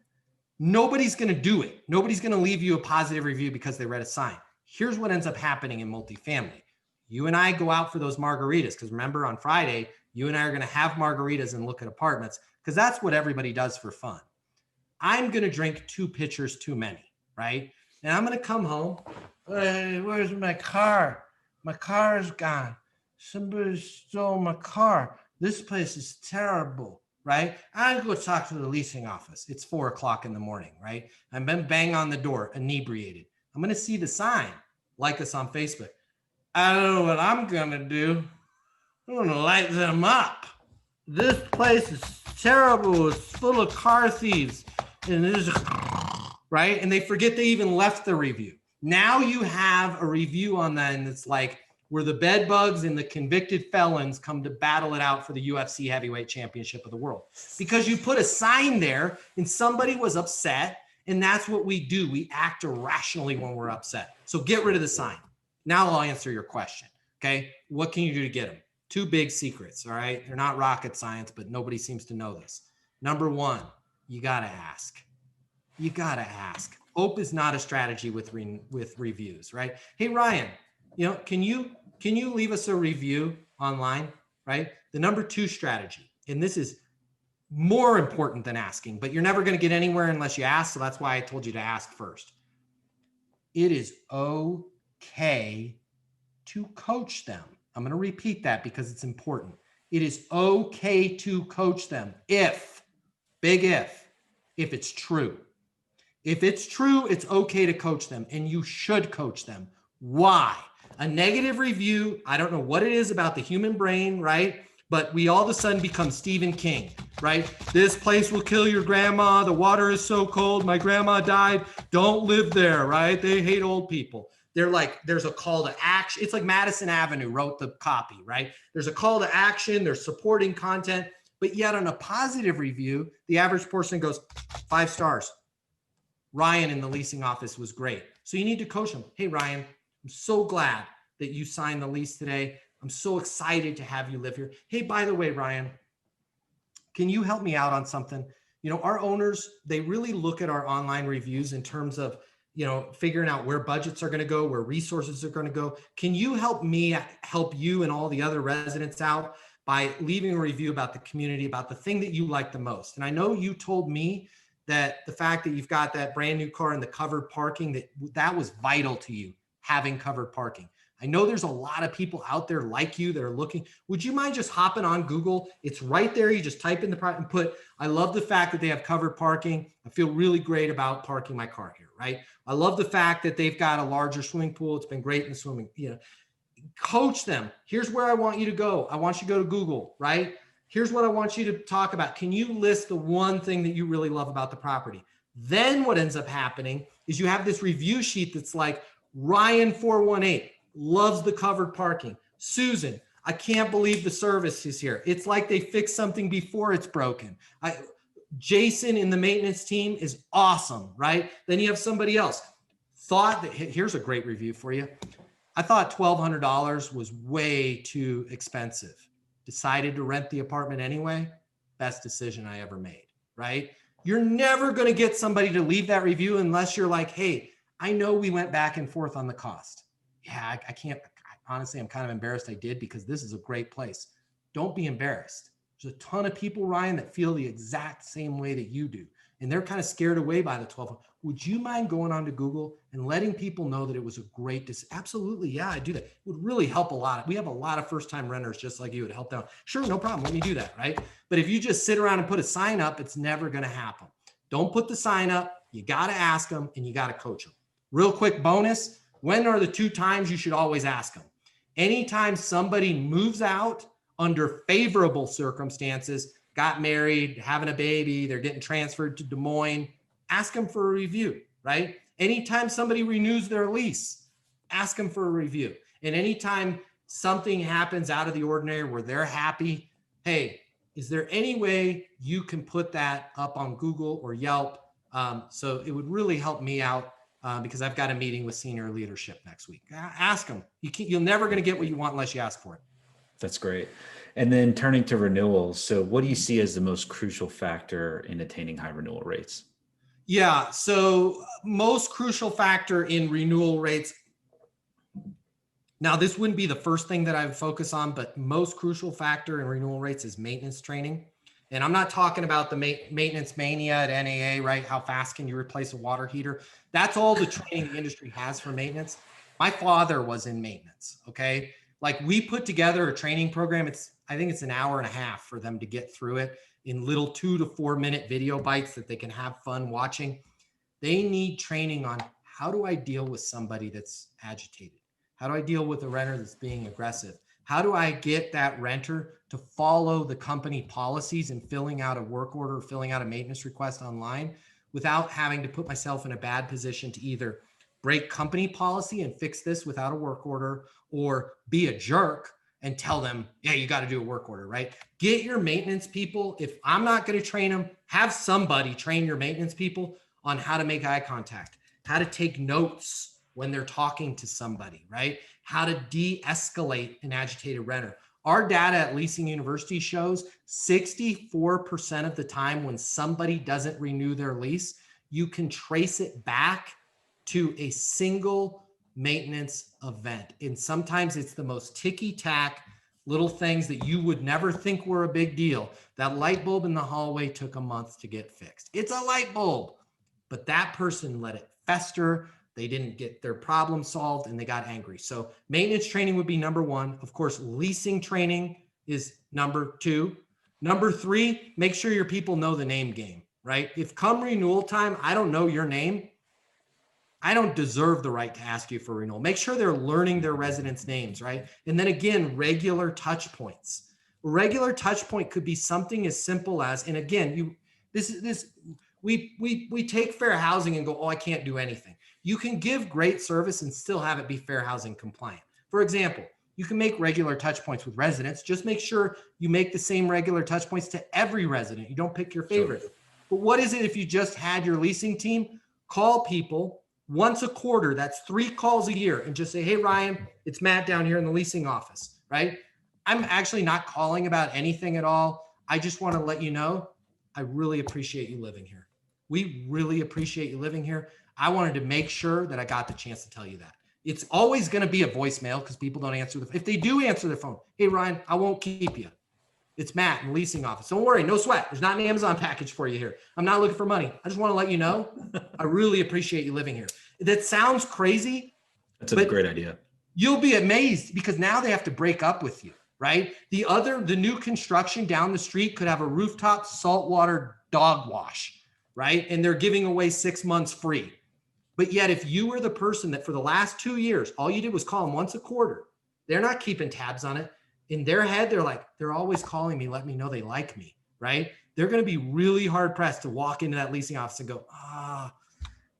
nobody's going to do it. Nobody's going to leave you a positive review because they read a sign. Here's what ends up happening in multifamily. You and I go out for those margaritas, because remember on Friday, you and I are going to have margaritas and look at apartments, because that's what everybody does for fun. I'm going to drink 2 pitchers too many, right? And I'm going to come home. Hey, where's my car? My car is gone. Somebody stole my car. This place is terrible, right? I go talk to the leasing office. It's 4:00 in the morning, right? I've been banging on the door, inebriated. I'm going to see the sign, like us on Facebook. I don't know what I'm going to do. I'm going to light them up. This place is terrible. It's full of car thieves. And there's, right? And they forget they even left the review. Now you have a review on that, and it's like where the bed bugs and the convicted felons come to battle it out for the UFC heavyweight championship of the world. Because you put a sign there and somebody was upset, and that's what we do. We act irrationally when we're upset. So get rid of the sign. Now I'll answer your question. Okay. What can you do to get them? 2 big secrets. All right. They're not rocket science, but nobody seems to know this. Number 1, you got to ask. You got to ask. Hope is not a strategy with reviews, right? Hey, Ryan, can you leave us a review online, right? The number 2 strategy, and this is more important than asking, but you're never going to get anywhere unless you ask. So that's why I told you to ask first. It is okay to coach them. I'm going to repeat that because it's important. It is okay to coach them if it's true. If it's true, it's okay to coach them, and you should coach them. Why? A negative review, I don't know what it is about the human brain, right? But we all of a sudden become Stephen King, right? This place will kill your grandma. The water is so cold. My grandma died. Don't live there, right? They hate old people. They're like, there's a call to action. It's like Madison Avenue wrote the copy, right? There's a call to action. There's supporting content. But yet on a positive review, the average person goes 5 stars. Ryan in the leasing office was great. So you need to coach them. Hey, Ryan, I'm so glad that you signed the lease today. I'm so excited to have you live here. Hey, by the way, Ryan, can you help me out on something? Our owners, they really look at our online reviews in terms of, figuring out where budgets are going to go, where resources are going to go. Can you help me help you and all the other residents out by leaving a review about the community, about the thing that you like the most? And I know you told me that the fact that you've got that brand new car and the covered parking, that was vital to you, having covered parking. I know there's a lot of people out there like you that are looking. Would you mind just hopping on Google? It's right there. You just type in and put, I love the fact that they have covered parking. I feel really great about parking my car here, right? I love the fact that they've got a larger swimming pool. It's been great in the swimming, coach them. Here's where I want you to go. I want you to go to Google, right? Here's what I want you to talk about. Can you list the one thing that you really love about the property? Then what ends up happening is you have this review sheet that's like, Ryan 418 loves the covered parking. Susan, I can't believe the service is here. It's like they fixed something before it's broken. Jason in the maintenance team is awesome, right? Then you have somebody else. Here's a great review for you. I thought $1,200 was way too expensive. Decided to rent the apartment anyway. Best decision I ever made, right? You're never going to get somebody to leave that review unless you're like, hey, I know we went back and forth on the cost. Yeah, I can't, honestly, I'm kind of embarrassed I did because this is a great place. Don't be embarrassed. There's a ton of people, Ryan, that feel the exact same way that you do. And they're kind of scared away by the 12. Would you mind going on to Google and letting people know that it was a great decision? Absolutely. Yeah, I do that. It would really help a lot. We have a lot of first-time renters just like you. It helped out. Sure, no problem. Let me do that, right? But if you just sit around and put a sign up, it's never going to happen. Don't put the sign up. You got to ask them and you got to coach them. Real quick bonus. When are the 2 times you should always ask them? Anytime somebody moves out under favorable circumstances, got married, having a baby, they're getting transferred to Des Moines, ask them for a review, right? Anytime somebody renews their lease, ask them for a review. And anytime something happens out of the ordinary where they're happy, hey, is there any way you can put that up on Google or Yelp? So it would really help me out. Because I've got a meeting with senior leadership next week. Ask them. You're never going to get what you want unless you ask for it. That's great. And then turning to renewals. So what do you see as the most crucial factor in attaining high renewal rates? Yeah. So most crucial factor in renewal rates. Now, this wouldn't be the first thing that I would focus on, but most crucial factor in renewal rates is maintenance training. And I'm not talking about the maintenance mania at NAA, right? How fast can you replace a water heater? That's all the training the industry has for maintenance. My father was in maintenance, okay? Like we put together a training program. I think it's an hour and a half for them to get through it in little 2 to 4 minute video bites that they can have fun watching. They need training on how do I deal with somebody that's agitated? How do I deal with a renter that's being aggressive? How do I get that renter to follow the company policies and filling out a work order, filling out a maintenance request online without having to put myself in a bad position to either break company policy and fix this without a work order or be a jerk and tell them, yeah, you got to do a work order, right? Get your maintenance people. If I'm not going to train them, have somebody train your maintenance people on how to make eye contact, how to take notes when they're talking to somebody, right? How to de-escalate an agitated renter. Our data at Leasing University shows 64% of the time when somebody doesn't renew their lease, you can trace it back to a single maintenance event. And sometimes it's the most ticky-tack little things that you would never think were a big deal. That light bulb in the hallway took a month to get fixed. It's a light bulb, but that person let it fester. They didn't get their problem solved and they got angry. So maintenance training would be number 1. Of course, leasing training is number 2. Number 3, make sure your people know the name game, right? If come renewal time, I don't know your name, I don't deserve the right to ask you for renewal. Make sure they're learning their residents' names, right? And then again, regular touch points. A regular touch point could be something as simple as, and again, we take fair housing and go, oh, I can't do anything. You can give great service and still have it be fair housing compliant. For example, you can make regular touch points with residents. Just make sure you make the same regular touch points to every resident. You don't pick your favorite. Sure. But what is it if you just had your leasing team call people once a quarter? That's 3 calls a year, and just say, hey, Ryan, it's Matt down here in the leasing office, right? I'm actually not calling about anything at all. I just want to let you know, I really appreciate you living here. We really appreciate you living here. I wanted to make sure that I got the chance to tell you that. It's always going to be a voicemail because people don't answer the phone. If they do answer their phone, hey, Ryan, I won't keep you. It's Matt in the leasing office. Don't worry, no sweat. There's not an Amazon package for you here. I'm not looking for money. I just want to let you know, I really appreciate you living here. That sounds crazy. That's a great idea. You'll be amazed because now they have to break up with you, right? The new construction down the street could have a rooftop saltwater dog wash, right? And they're giving away 6 months free. But yet, if you were the person that for the last 2 years, all you did was call them once a quarter, they're not keeping tabs on it. In their head, they're like, they're always calling me, let me know they like me, right? They're going to be really hard pressed to walk into that leasing office and go,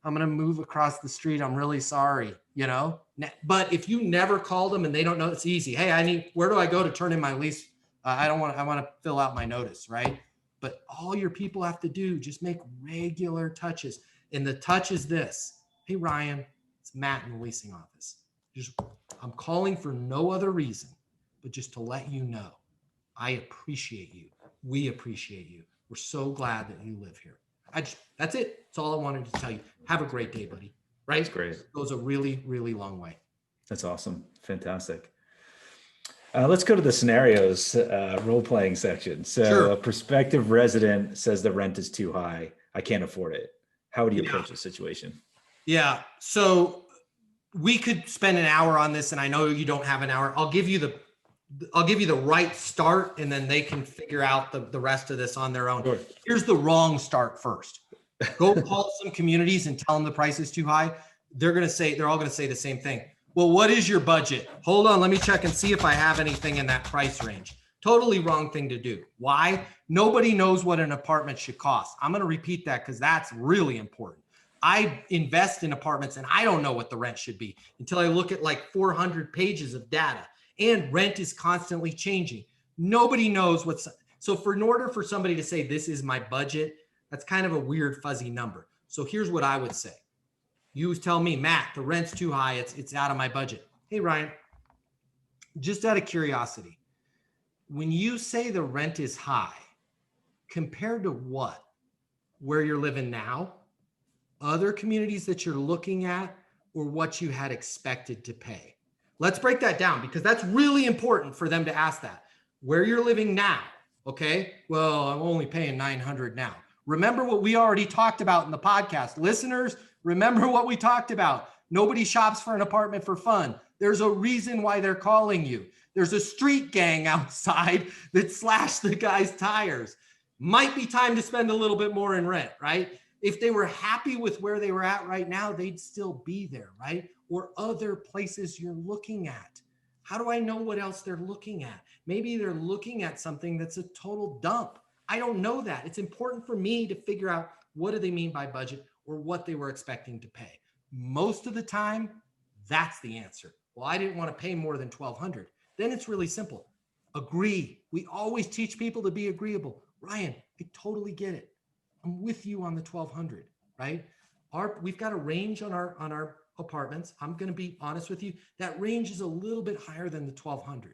I'm going to move across the street. I'm really sorry, you know? But if you never call them and they don't know, it's easy. Hey, where do I go to turn in my lease? I want to fill out my notice, right? But all your people have to do, just make regular touches. And the touch is this. Hey, Ryan, it's Matt in the leasing office. I'm calling for no other reason, but just to let you know, I appreciate you. We appreciate you. We're so glad that you live here. That's it. That's all I wanted to tell you. Have a great day, buddy. Right? That's great. It goes a really, really long way. That's awesome. Fantastic. Let's go to the scenarios role-playing section. So Sure. A prospective resident says the rent is too high. I can't afford it. How would you approach the situation? Yeah. So we could spend an hour on this, and I know you don't have an hour. I'll give you the right start, and then they can figure out the rest of this on their own. Sure. Here's the wrong start first. Go call some communities and tell them the price is too high. They're all going to say the same thing. Well, what is your budget? Hold on, let me check and see if I have anything in that price range. Totally wrong thing to do. Why? Nobody knows what an apartment should cost. I'm going to repeat that because that's really important. I invest in apartments and I don't know what the rent should be until I look at like 400 pages of data, and rent is constantly changing. Nobody knows in order for somebody to say, this is my budget, that's kind of a weird fuzzy number. So here's what I would say. You tell me, Matt, the rent's too high. It's out of my budget. Hey, Ryan, just out of curiosity, when you say the rent is high, compared to what? Where you're living now, other communities that you're looking at, or what you had expected to pay? Let's break that down because that's really important for them to ask that. Where you're living now, okay? Well, I'm only paying $900 now. Remember what we already talked about in the podcast. Listeners, remember what we talked about. Nobody shops for an apartment for fun. There's a reason why they're calling you. There's a street gang outside that slashed the guy's tires. Might be time to spend a little bit more in rent, right? If they were happy with where they were at right now, they'd still be there, right? Or other places you're looking at. How do I know what else they're looking at? Maybe they're looking at something that's a total dump. I don't know that. It's important for me to figure out what do they mean by budget or what they were expecting to pay. Most of the time, that's the answer. Well, I didn't want to pay more than $1,200. Then it's really simple. Agree. We always teach people to be agreeable. Ryan, I totally get it. I'm with you on the $1,200, right? We've got a range on our apartments. I'm going to be honest with you. That range is a little bit higher than the $1,200.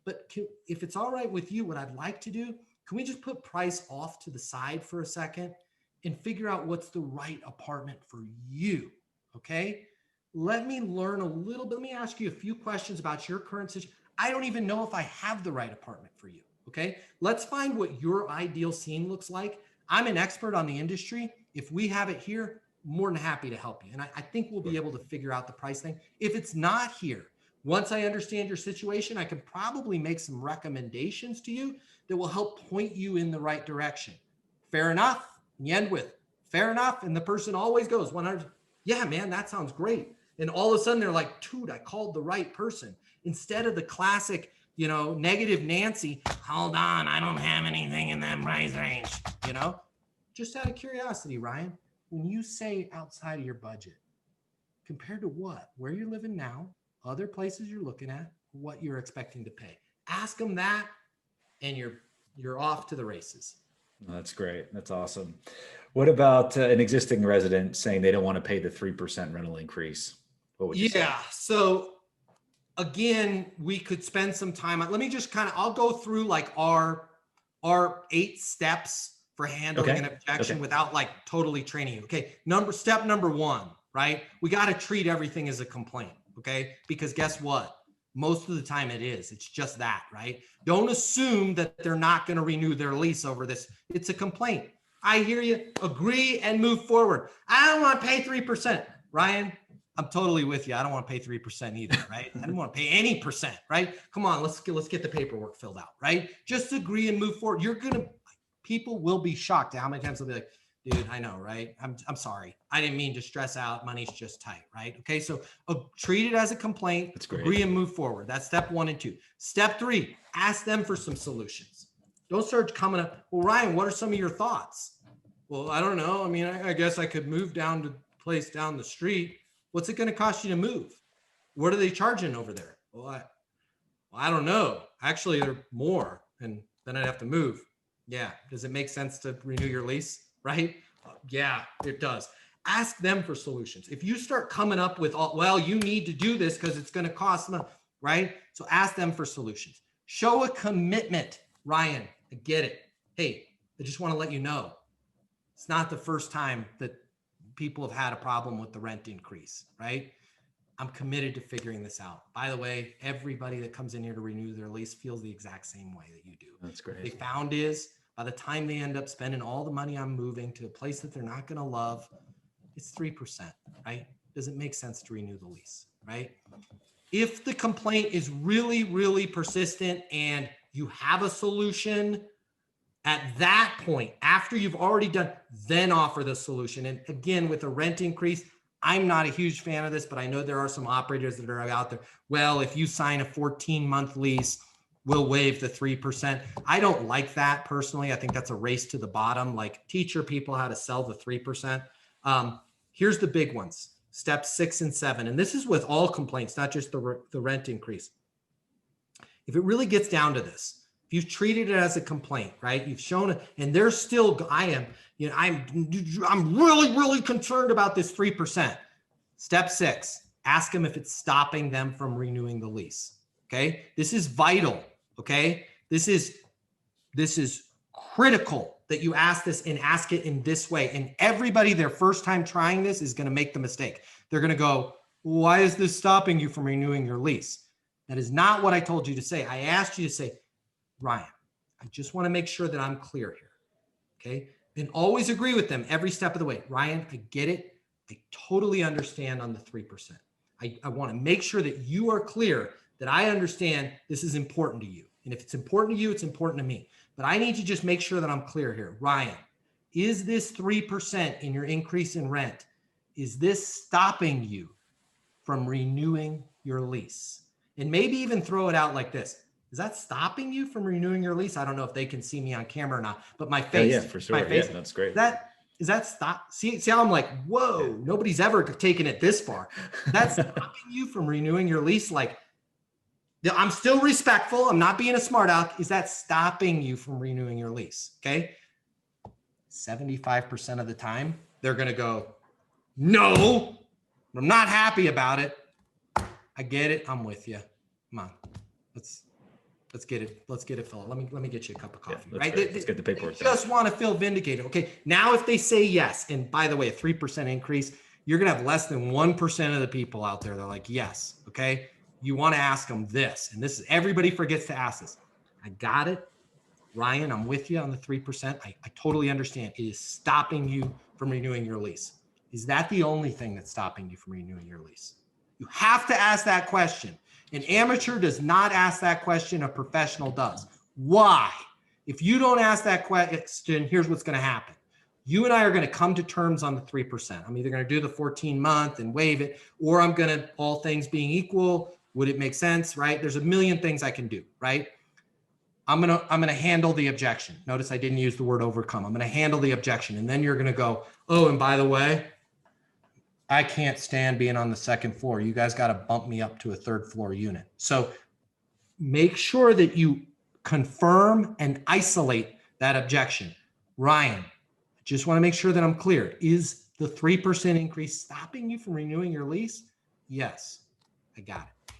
But if it's all right with you, what I'd like to do, can we just put price off to the side for a second and figure out what's the right apartment for you? Okay. Let me learn a little bit. Let me ask you a few questions about your current situation. I don't even know if I have the right apartment for you. Okay. Let's find what your ideal scene looks like. I'm an expert on the industry. If we have it here, more than happy to help you. And I think we'll be able to figure out the price thing. If it's not here, once I understand your situation, I can probably make some recommendations to you that will help point you in the right direction. Fair enough? And you end with, fair enough. And the person always goes 100. Yeah, man, that sounds great. And all of a sudden they're like, dude, I called the right person. Instead of the classic, negative Nancy, hold on, I don't have anything in that price range, Just out of curiosity, Ryan, when you say outside of your budget, compared to what? Where you're living now, other places you're looking at, what you're expecting to pay. Ask them that, and you're off to the races. That's great. That's awesome. What about an existing resident saying they don't want to pay the 3% rental increase? What would you say? Yeah. So again, we could spend some time on, let me just I'll go through like our 8 steps for handling an objection without like totally training you. Okay. Step number 1, right? We got to treat everything as a complaint. Okay. Because guess what? Most of the time it is. It's just that, right? Don't assume that they're not going to renew their lease over this. It's a complaint. I hear you. Agree and move forward. I don't want to pay 3%. Ryan, I'm totally with you. I don't want to pay 3% either, right? I don't want to pay any percent, right? Come on, let's get the paperwork filled out, right? Just agree and move forward. People will be shocked at how many times they'll be like, dude, I know, right? I'm sorry. I didn't mean to stress out. Money's just tight, right? Okay, so treat it as a complaint. That's great. Agree and move forward. That's step 1 and 2. Step 3, ask them for some solutions. Don't start coming up, well, Ryan, what are some of your thoughts? Well, I don't know. I mean, I guess I could move down to the place down the street. What's it going to cost you to move? What are they charging over there? Well, I don't know. Actually, they're more, and then I'd have to move. Yeah. Does it make sense to renew your lease? Right? Yeah, it does. Ask them for solutions. If you start coming up with, well, you need to do this because it's going to cost them, right? So ask them for solutions. Show a commitment. Ryan, I get it. Hey, I just want to let you know, it's not the first time that people have had a problem with the rent increase, right? I'm committed to figuring this out. By the way, everybody that comes in here to renew their lease feels the exact same way that you do. That's great. What they found is by the time they end up spending all the money on moving to a place that they're not going to love, it's 3%, right? Does it make sense to renew the lease, right? If the complaint is really, really persistent and you have a solution, at that point, after you've already done, then offer the solution. And again, with a rent increase, I'm not a huge fan of this, but I know there are some operators that are out there. Well, if you sign a 14-month lease, we'll waive the 3%. I don't like that personally. I think that's a race to the bottom. Like, teach your people how to sell the 3%. Here's the big ones, steps 6 and 7. And this is with all complaints, not just the rent increase. If it really gets down to this, if you've treated it as a complaint, right? You've shown it, and there's still, I'm really, really concerned about this 3%. Step 6, ask them if it's stopping them from renewing the lease. Okay. This is vital. Okay. This is critical that you ask this and ask it in this way. And everybody, their first time trying this is going to make the mistake. They're going to go, why is this stopping you from renewing your lease? That is not what I told you to say. I asked you to say, Ryan, I just want to make sure that I'm clear here. Okay. And always agree with them every step of the way. Ryan, I get it. I totally understand on the 3%. I want to make sure that you are clear that I understand this is important to you. And if it's important to you, it's important to me. But I need to just make sure that I'm clear here. Ryan, is this 3% in your increase in rent? Is this stopping you from renewing your lease? And maybe even throw it out like this. Is that stopping you from renewing your lease? I don't know if they can see me on camera or not, but my face. Yeah, for sure. Yeah, that's great. Is that stop? See how I'm like, whoa, nobody's ever taken it this far. That's stopping you from renewing your lease. Like, I'm still respectful. I'm not being a smart aleck. Is that stopping you from renewing your lease? Okay. 75% of the time, they're going to go, no, I'm not happy about it. I get it. I'm with you. Come on. Let's get it. Let's get it, Phil. Let me get you a cup of coffee. Yeah, right? Let's get the paperwork. They just want to feel vindicated. Okay. Now, if they say yes, and by the way, a 3% increase, you're going to have less than 1% of the people out there that are like, yes. Okay. You want to ask them this, and this is, everybody forgets to ask this. I got it. Ryan, I'm with you on the 3%. I totally understand. It is stopping you from renewing your lease. Is that the only thing that's stopping you from renewing your lease? You have to ask that question. An amateur does not ask that question. A professional does. Why? If you don't ask that question, here's what's going to happen. You and I are going to come to terms on the 3%. I'm either going to do the 14-month and waive it, or I'm going to, all things being equal, would it make sense, right? There's a million things I can do, right? I'm going to handle the objection. Notice I didn't use the word overcome. I'm going to handle the objection. And then you're going to go, oh, and by the way, I can't stand being on the second floor. You guys got to bump me up to a third floor unit. So make sure that you confirm and isolate that objection. Ryan, I just want to make sure that I'm clear. Is the 3% increase stopping you from renewing your lease? Yes, I got it.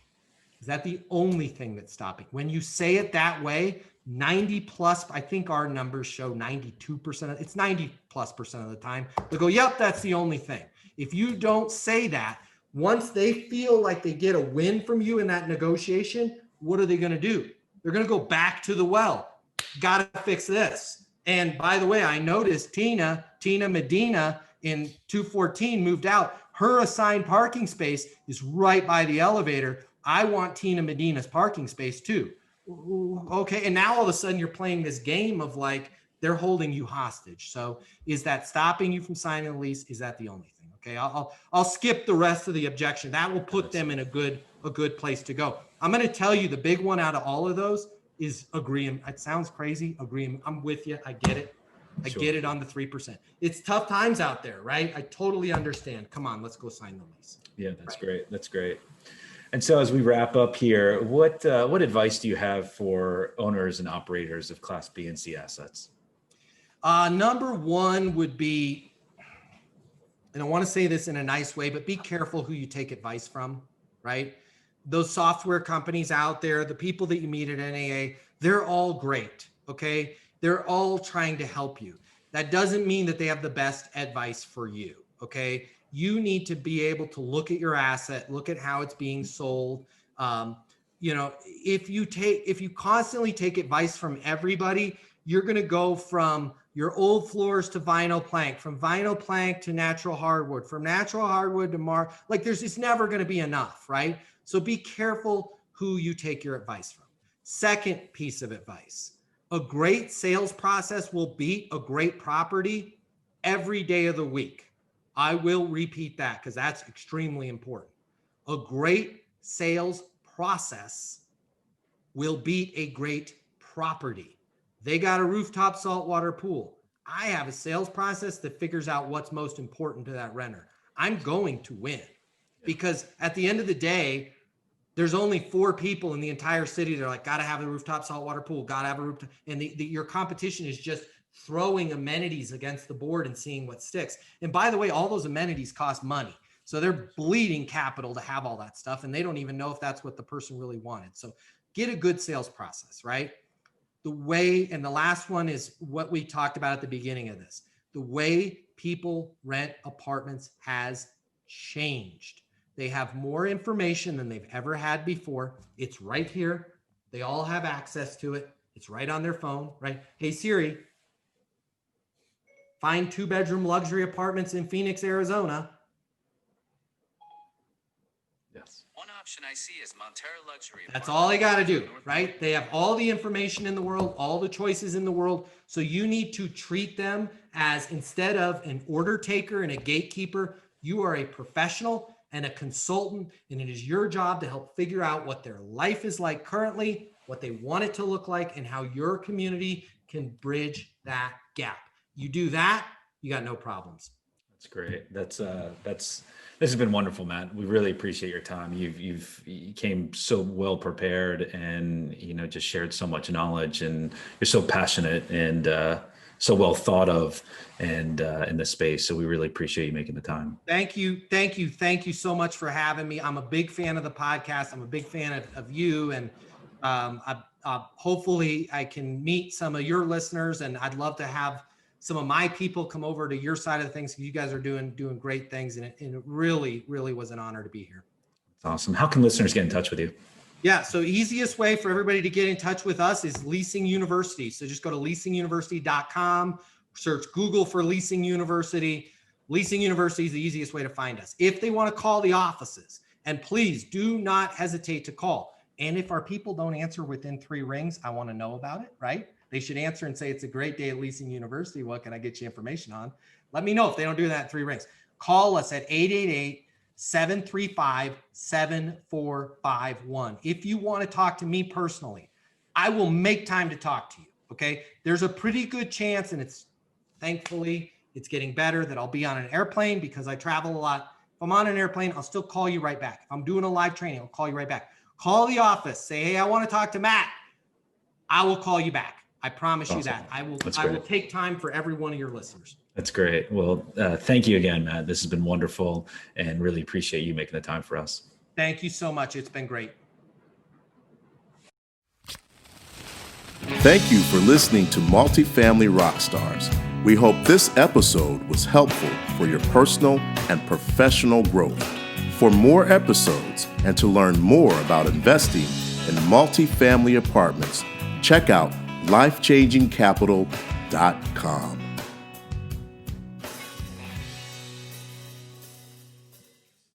Is that the only thing that's stopping? When you say it that way, 90 plus, I think our numbers show 92%. It's 90+% of the time. They'll go, yep, that's the only thing. If you don't say that, once they feel like they get a win from you in that negotiation, what are they going to do? They're going to go back to the well. Got to fix this. And by the way, I noticed Tina Medina in 214 moved out. Her assigned parking space is right by the elevator. I want Tina Medina's parking space too. Okay. And now all of a sudden you're playing this game of like, they're holding you hostage. So is that stopping you from signing a lease? Is that the only thing? Okay. I'll skip the rest of the objection. That will put them in a good place to go. I'm going to tell you the big one out of all of those is agreeing. It sounds crazy. Agreeing. I'm with you. I get it. I get it on the 3%. It's tough times out there, right? I totally understand. Come on, let's go sign the lease. Yeah, that's great. That's great. And so as we wrap up here, what advice do you have for owners and operators of Class B and C assets? Number one would be, and I want to say this in a nice way, but be careful who you take advice from, right? Those software companies out there, the people that you meet at NAA, they're all great, okay? They're all trying to help you. That doesn't mean that they have the best advice for you, okay? You need to be able to look at your asset, look at how it's being sold. If you constantly take advice from everybody, you're going to go from your old floors to vinyl plank, from vinyl plank to natural hardwood, from natural hardwood to it's never going to be enough, right? So be careful who you take your advice from. Second piece of advice, a great sales process will beat a great property every day of the week. I will repeat that because that's extremely important. A great sales process will beat a great property. They got a rooftop saltwater pool. I have a sales process that figures out what's most important to that renter. I'm going to win because at the end of the day, there's only 4 people in the entire city. They're like, got to have a rooftop saltwater pool, got to have a rooftop. And your competition is just throwing amenities against the board and seeing what sticks. And by the way, all those amenities cost money. So they're bleeding capital to have all that stuff. And they don't even know if that's what the person really wanted. So get a good sales process, right? And the last one is what we talked about at the beginning of this. The way people rent apartments has changed. They have more information than they've ever had before. It's right here. They all have access to it. It's right on their phone, right? Hey, Siri, find 2-bedroom luxury apartments in Phoenix, Arizona. Yes. One option I see is Montero Luxury. That's all they got to do, right? They have all the information in the world, all the choices in the world. So you need to treat them as, instead of an order taker and a gatekeeper, you are a professional and a consultant, and it is your job to help figure out what their life is like currently, what they want it to look like, and how your community can bridge that gap. You do that, you got no problems. That's great. This has been wonderful, Matt. We really appreciate your time. You came so well prepared and, just shared so much knowledge, and you're so passionate and so well thought of and in this space. So we really appreciate you making the time. Thank you so much for having me. I'm a big fan of the podcast. I'm a big fan of you. And hopefully I can meet some of your listeners, and I'd love to have some of my people come over to your side of things. You guys are doing great things. And it really, really was an honor to be here. That's awesome. How can listeners get in touch with you? Yeah, so easiest way for everybody to get in touch with us is Leasing University. So just go to leasinguniversity.com, search Google for Leasing University. Leasing University is the easiest way to find us. If they want to call the offices, and please do not hesitate to call. And if our people don't answer within 3 rings, I want to know about it, right? They should answer and say, it's a great day at Leasing University. What can I get you information on? Let me know if they don't do that in 3 rings. Call us at 888-735-7451. If you want to talk to me personally, I will make time to talk to you. Okay. There's a pretty good chance, and thankfully it's getting better, that I'll be on an airplane because I travel a lot. If I'm on an airplane, I'll still call you right back. If I'm doing a live training, I'll call you right back. Call the office. Say, hey, I want to talk to Matt. I will call you back. I promise you that. I will take time for every one of your listeners. That's great. Well, thank you again, Matt. This has been wonderful, and really appreciate you making the time for us. Thank you so much. It's been great. Thank you for listening to Multifamily Rockstars. We hope this episode was helpful for your personal and professional growth. For more episodes and to learn more about investing in multifamily apartments, check out lifechangingcapital.com.